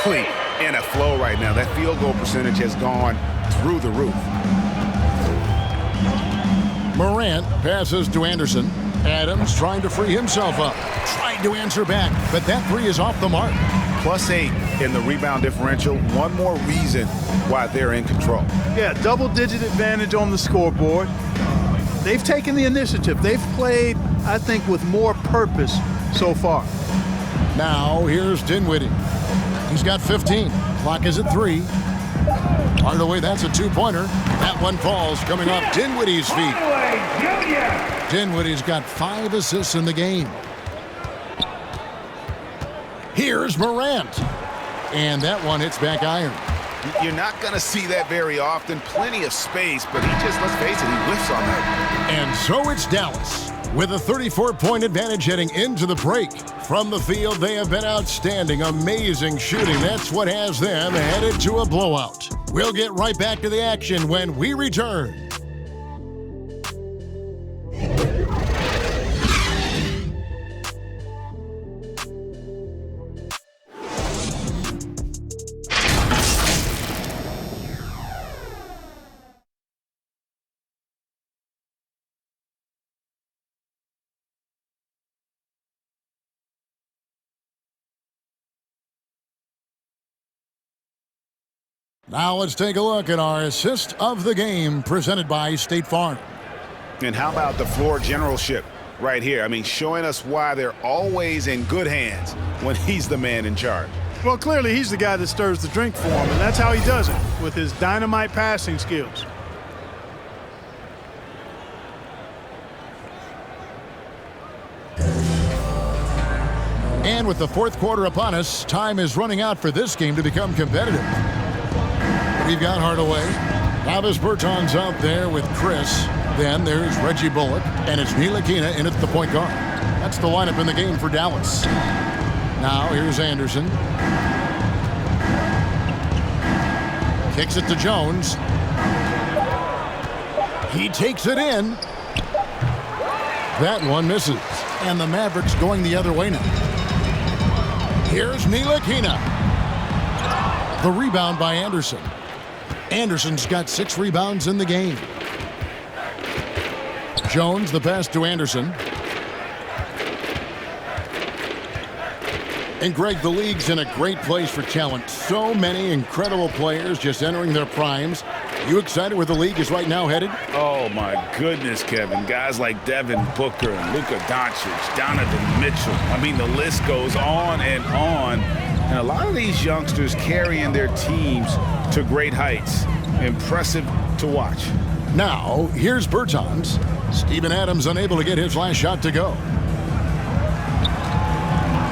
really in a flow right now. That field goal percentage has gone through the roof. Morant passes to Anderson. Adams trying to free himself up. Trying to answer back, but that three is off the mark. +8 in the rebound differential. One more reason why they're in control. Yeah, double-digit advantage on the scoreboard. They've taken the initiative. They've played, I think, with more purpose so far. Now here's Dinwiddie. He's got 15. Clock is at 3. Hardaway, that's a two-pointer. That one falls coming off Dinwiddie's feet. Dinwiddie's got 5 assists in the game. Here's Morant. And that one hits back iron. You're not going to see that very often. Plenty of space, but he just, let's face it, he whiffs on that. And so it's Dallas with a 34-point advantage heading into the break. From the field, they have been outstanding. Amazing shooting. That's what has them headed to a blowout. We'll get right back to the action when we return. Now let's take a look at our assist of the game presented by State Farm. And how about the floor generalship right here? I mean, showing us why they're always in good hands when he's the man in charge. Well, clearly he's the guy that stirs the drink for him, and that's how he does it, with his dynamite passing skills. with the fourth quarter upon us, time is running out for this game to become competitive. We've got Hardaway. Travis Berton's out there with Chris. Then there's Reggie Bullock, and it's Ntilikina in at the point guard. That's the lineup in the game for Dallas. Now here's Anderson. Kicks it to Jones. He takes it in. That one misses. And the Mavericks going the other way now. Here's Ntilikina. The rebound by Anderson. Anderson's got 6 rebounds in the game. Jones, the pass to Anderson. And Greg, the league's in a great place for talent. So many incredible players just entering their primes. You excited where the league is right now headed? Oh, my goodness, Kevin. Guys like Devin Booker and Luka Doncic, Donovan Mitchell. I mean, the list goes on and on. And a lot of these youngsters carrying their teams to great heights. Impressive to watch. Now, here's Bertans. Steven Adams unable to get his last shot to go.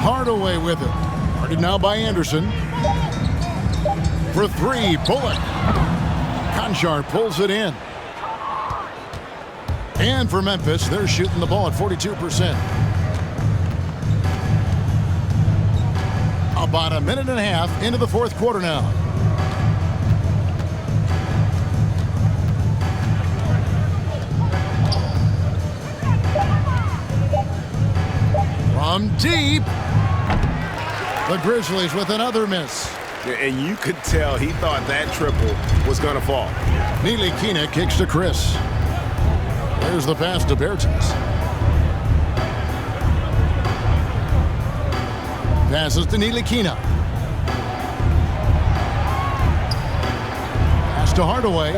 Hardaway with it. Guarded now by Anderson. For 3, Bullock. Conchar pulls it in. And for Memphis, they're shooting the ball at 42%. About a minute and a half into the fourth quarter now. From deep, the Grizzlies with another miss. And you could tell he thought that triple was going to fall. Ntilikina kicks to Chris. There's the pass to Bertans. Passes to Ntilikina. Pass to Hardaway.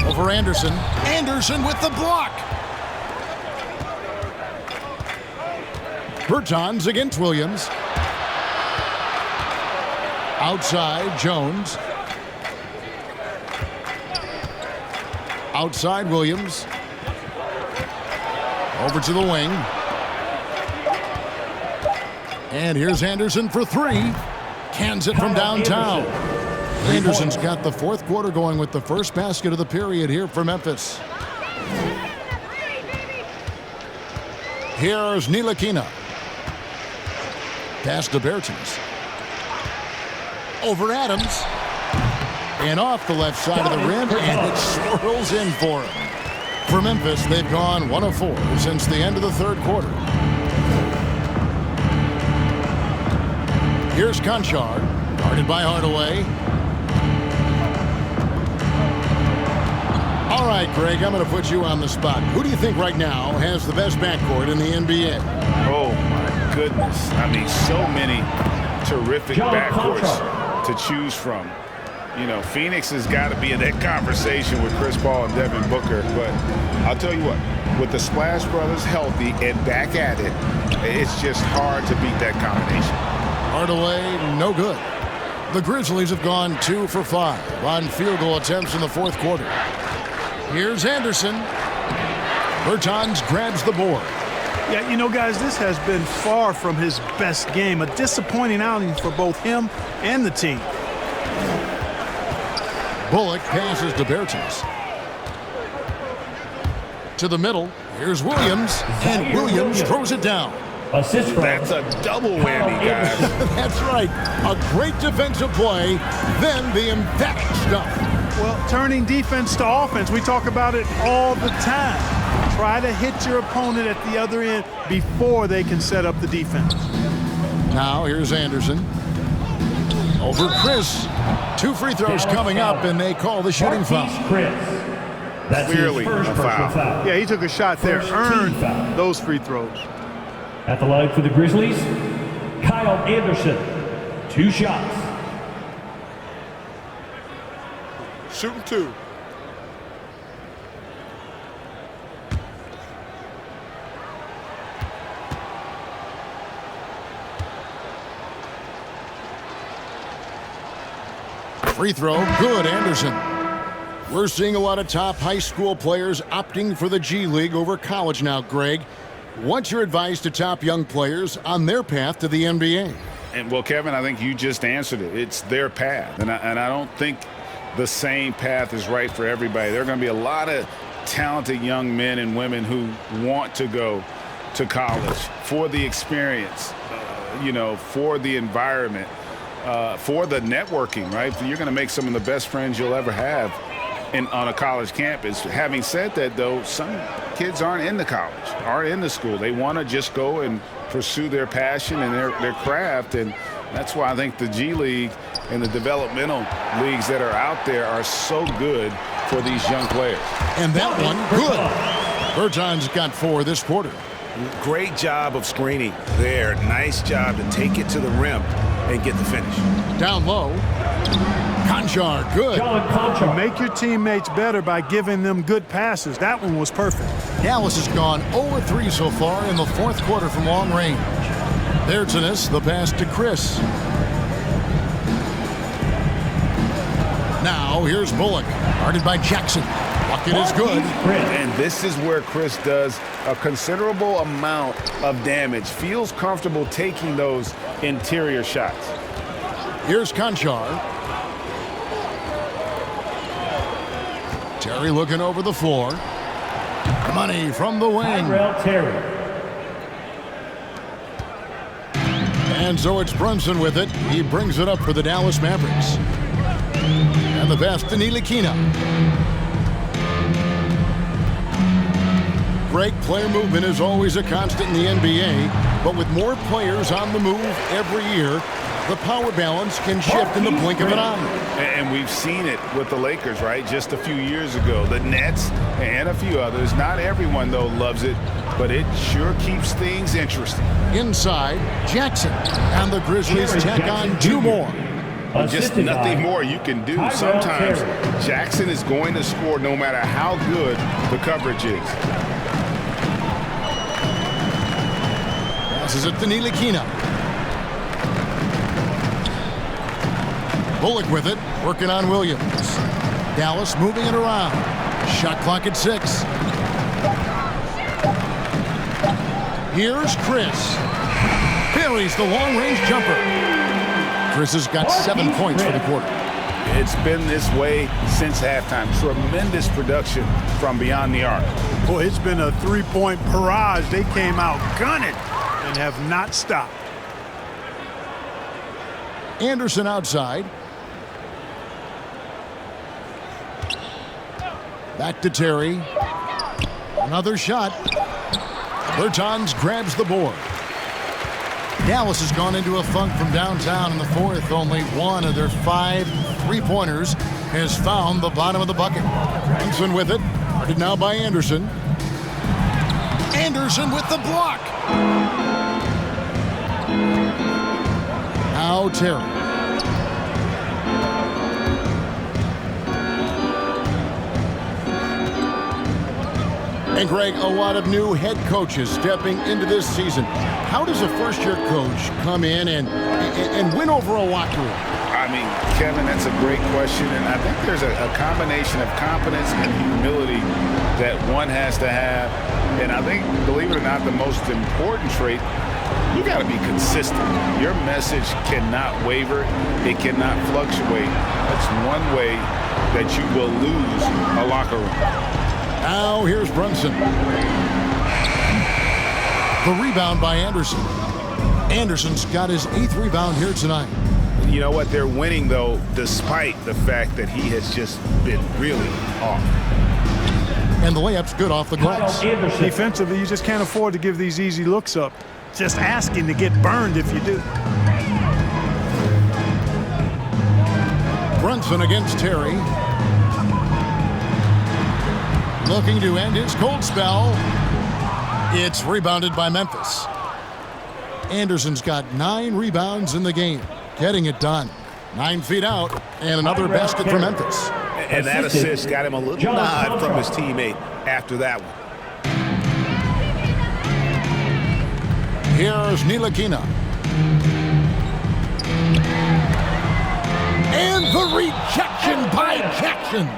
Over Anderson. Anderson with the block. Bertans against Williams. Outside, Jones. Outside, Williams. Over to the wing. And here's Anderson for 3. Cans it from downtown. Anderson's got the fourth quarter going with the first basket of the period here for Memphis. Here's Ntilikina. Pass to Bertans. Over Adams. And off the left side of the rim, and it swirls in for him. For Memphis, they've gone 1 of 4 since the end of the third quarter. Here's Conchar, guarded by Hardaway. All right, Greg, I'm going to put you on the spot. Who do you think right now has the best backcourt in the NBA? Oh, my goodness. I mean, so many terrific backcourts to choose from. You know, Phoenix has got to be in that conversation with Chris Paul and Devin Booker. But I'll tell you what, with the Splash Brothers healthy and back at it, it's just hard to beat that combination. Hardaway, no good. The Grizzlies have gone 2 for 5 on field goal attempts in the fourth quarter. Here's Anderson. Bertans grabs the board. Yeah, you know, guys, this has been far from his best game. A disappointing outing for both him and the team. Bullock passes to Bertans. To the middle. Here's Williams. And Williams throws it down. Assist. That's a double whammy, guys. That's right. A great defensive play, then the emphatic stuff. Well, turning defense to offense, we talk about it all the time. Try to hit your opponent at the other end before they can set up the defense. Now here's Anderson. Over Chris. 2 free throws coming up, and they call the shooting foul. That's clearly a foul. Yeah, he took a shot there, earned those free throws. At the line for the Grizzlies, Kyle Anderson, 2 shots. Shooting 2. Free throw, good, Anderson. We're seeing a lot of top high school players opting for the G League over college now, Greg. What's your advice to top young players on their path to the NBA? And well, Kevin, I think you just answered it. It's their path. And I don't think the same path is right for everybody. There are going to be a lot of talented young men and women who want to go to college for the experience, for the environment, for the networking, right? You're going to make some of the best friends you'll ever have on a college campus. Having said that, though, some kids aren't in the college, aren't in the school. They want to just go and pursue their passion and their craft, and that's why I think the G League and the developmental leagues that are out there are so good for these young players. And that one, good. Berton's got 4 this quarter. Great job of screening there. Nice job to take it to the rim and get the finish. Down low. Conchar, good. You make your teammates better by giving them good passes. That one was perfect. Dallas has gone 0-3 so far in the 4th quarter from long range. There's the pass to Chris. Now here's Bullock, guarded by Jackson. Bucket is good. And this is where Chris does a considerable amount of damage. Feels comfortable taking those interior shots. Here's Conchar. Terry looking over the floor. Money from the wing. And so it's Brunson with it. He brings it up for the Dallas Mavericks. And the pass to Ntilikina. Great player movement is always a constant in the NBA, but with more players on the move every year, the power balance can shift in the blink of an eye. And we've seen it with the Lakers, right? Just a few years ago. The Nets and a few others. Not everyone, though, loves it, but it sure keeps things interesting. Inside, Jackson. And the Grizzlies tack on 2 more. Just nothing more you can do. Sometimes Jackson is going to score no matter how good the coverage is. Passes it to Ntilikina. Bullock with it, working on Williams. Dallas moving it around. Shot clock at 6. Here's Chris. Buries the long-range jumper. Chris has got 7 points for the quarter. It's been this way since halftime. Tremendous production from beyond the arc. Boy, it's been a 3-point barrage. They came out gunning and have not stopped. Anderson outside. Back to Terry. Another shot. Bertans grabs the board. Dallas has gone into a funk from downtown in the 4th. Only 1 of their 5 3-pointers has found the bottom of the bucket. Brunson with it. Guarded now by Anderson. Anderson with the block. Now Terry. And Greg, a lot of new head coaches stepping into this season. How does a first-year coach come in and win over a locker room? I mean, Kevin, that's a great question, and I think there's a combination of confidence and humility that one has to have. And I think, believe it or not, the most important trait, you got to be consistent. Your message cannot waver. It cannot fluctuate. That's one way that you will lose a locker room. Now here's Brunson. The rebound by Anderson. Anderson's got his 8th rebound here tonight. You know what? They're winning, though, despite the fact that he has just been really off. And the layup's good off the glass. Defensively, you just can't afford to give these easy looks up. Just asking to get burned if you do. Brunson against Terry. Looking to end his cold spell. It's rebounded by Memphis. Anderson's got 9 rebounds in the game. Getting it done. 9 feet out, and another basket for Memphis. And that assist got him a little nod from his teammate after that one. Here's Ntilikina. And the rejection by Jackson.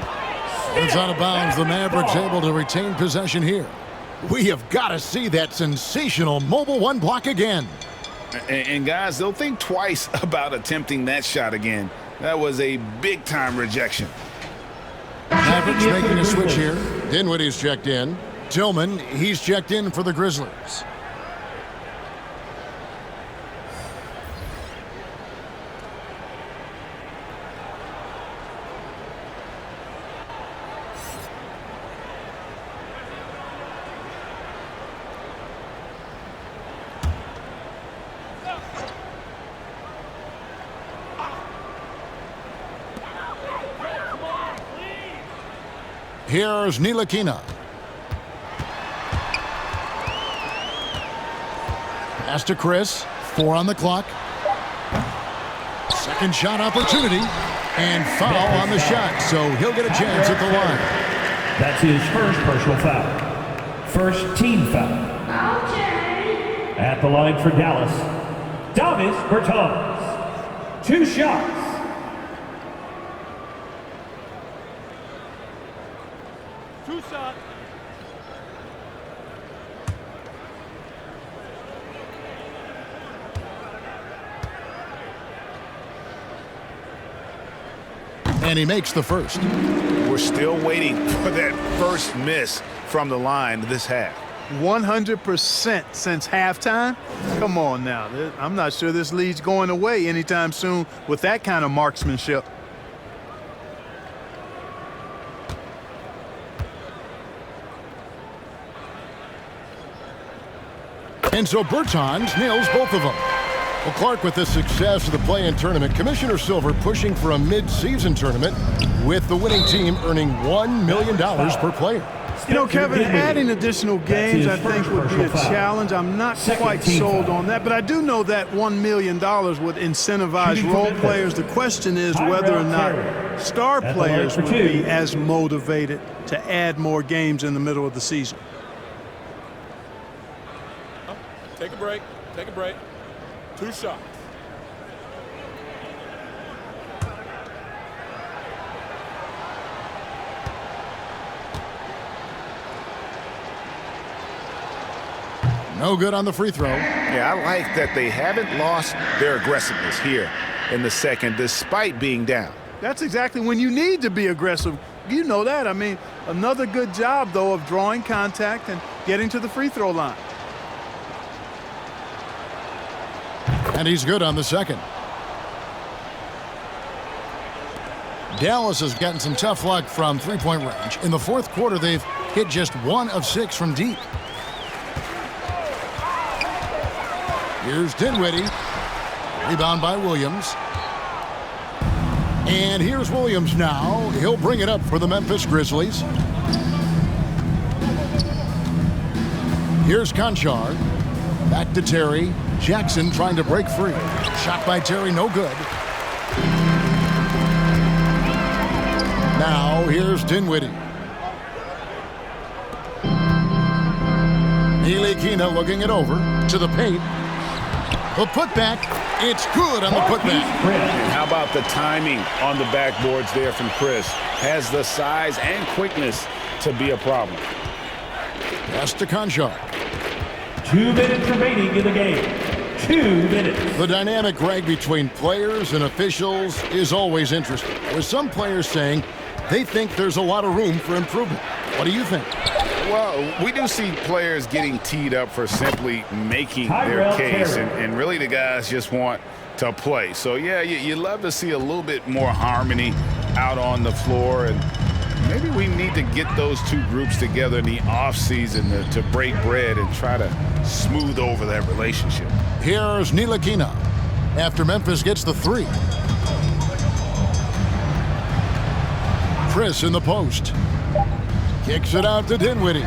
It's out of bounds. The Mavericks able to retain possession here. We have got to see that sensational mobile one block again. And guys, they'll think twice about attempting that shot again. That was a big-time rejection. Mavericks making a switch here. Dinwiddie's checked in. Tillman, he's checked in for the Grizzlies. Here's Ntilikina. Pass to Chris. 4 on the clock. Second shot opportunity. And foul on the shot, so he'll get a chance at the line. That's his first personal foul. First team foul. Okay. At the line for Dallas, Davis Bertans. 2 shots. And he makes the first. We're still waiting for that first miss from the line this half. 100% since halftime? Come on now. I'm not sure this lead's going away anytime soon with that kind of marksmanship. And so Bertans nails both of them. Well, Clark, with the success of the play-in tournament, Commissioner Silver pushing for a mid-season tournament with the winning team earning $1 million per player. You know, Kevin, adding additional games I think would be a challenge. I'm not quite sold on that, but I do know that $1 million would incentivize role players. The question is whether or not star players would be as motivated to add more games in the middle of the season. Take a break. Take a break. 2 shots. No good on the free throw. Yeah, I like that they haven't lost their aggressiveness here in the second, despite being down. That's exactly when you need to be aggressive. You know that. I mean, another good job, though, of drawing contact and getting to the free throw line. And he's good on the second. Dallas has gotten some tough luck from three-point range. In the fourth quarter, they've hit just 1 of 6 from deep. Here's Dinwiddie. Rebound by Williams. And here's Williams now. He'll bring it up for the Memphis Grizzlies. Here's Conchar. Back to Terry. Jackson trying to break free. Shot by Terry, no good. Now here's Dinwiddie. Ntilikina looking it over to the paint. The putback, it's good on the putback. And how about the timing on the backboards there from Chris? Has the size and quickness to be a problem. Pass to Conchar. 2 minutes remaining in the game. 2 minutes. The dynamic, Greg, between players and officials is always interesting, with some players saying they think there's a lot of room for improvement. What do you think? Well, we do see players getting teed up for simply making their case, and really the guys just want to play. So, yeah, you love to see a little bit more harmony out on the floor, and maybe we need to get those 2 groups together in the offseason to break bread and try to smooth over that relationship. Here's Ntilikina after Memphis gets the 3. Chris in the post. Kicks it out to Dinwiddie.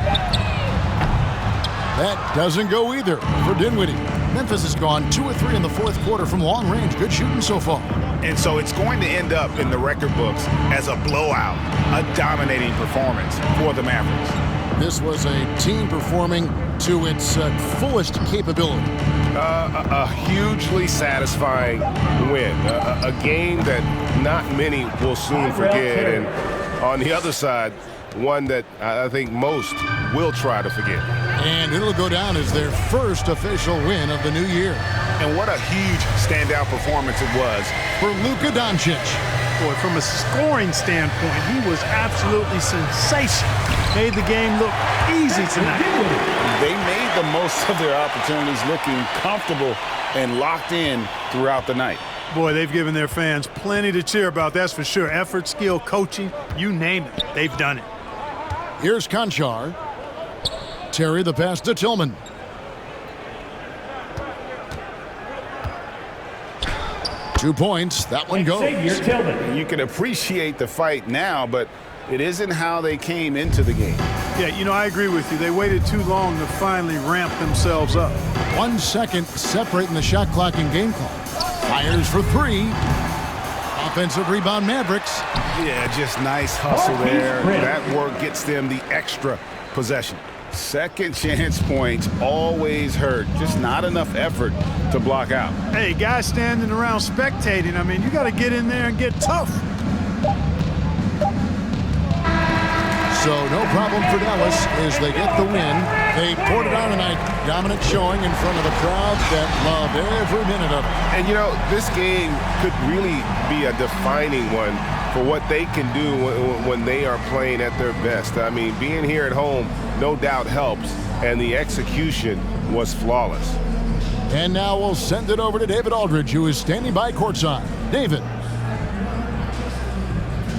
That doesn't go either for Dinwiddie. Memphis has gone 2 of 3 in the fourth quarter from long range. Good shooting so far. And so it's going to end up in the record books as a blowout, a dominating performance for the Mavericks. This was a team performing to its fullest capability. A hugely satisfying win. A game that not many will soon forget. And On the other side, one that I think most will try to forget. And it'll go down as their first official win of the new year. And what a huge standout performance it was for Luka Doncic. Boy, from a scoring standpoint, he was absolutely sensational. Made the game look easy tonight. They made the most of their opportunities, looking comfortable and locked in throughout the night. Boy, they've given their fans plenty to cheer about, that's for sure. Effort, skill, coaching, you name it, they've done it. Here's Conchar. Terry the pass to Tillman. Two points, that one goes. You can appreciate the fight now, but it isn't how they came into the game. Yeah, you know, I agree with you. They waited too long to finally ramp themselves up. 1 second separating the shot clock and game clock. Fires for three. Offensive rebound, Mavericks. Yeah, just nice hustle there. That work gets them the extra possession. Second chance points always hurt. Just not enough effort to block out. Hey, guys standing around spectating, I mean, you got to get in there and get tough. So no problem for Dallas as they get the win. They poured it on tonight. Dominant showing in front of a crowd that loved every minute of it. And, you know, this game could really be a defining one for what they can do when they are playing at their best. I mean, being here at home no doubt helps, and the execution was flawless. And now we'll send it over to David Aldridge, who is standing by courtside. David.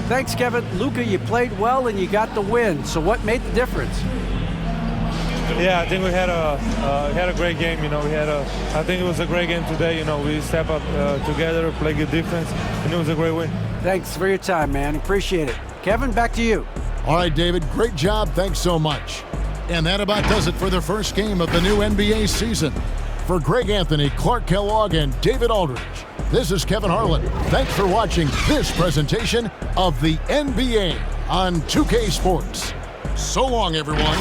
Thanks, Kevin. Luka, you played well and you got the win. So what made the difference? Yeah, I think we had a great game. You know, I think it was a great game today. You know, we stepped up together, played good defense, and it was a great win. Thanks for your time, man. Appreciate it. Kevin, back to you. All right, David, great job. Thanks so much. And that about does it for the first game of the new NBA season. For Greg Anthony, Clark Kellogg, and David Aldridge, this is Kevin Harlan. Thanks for watching this presentation of the NBA on 2K Sports. So long, everyone.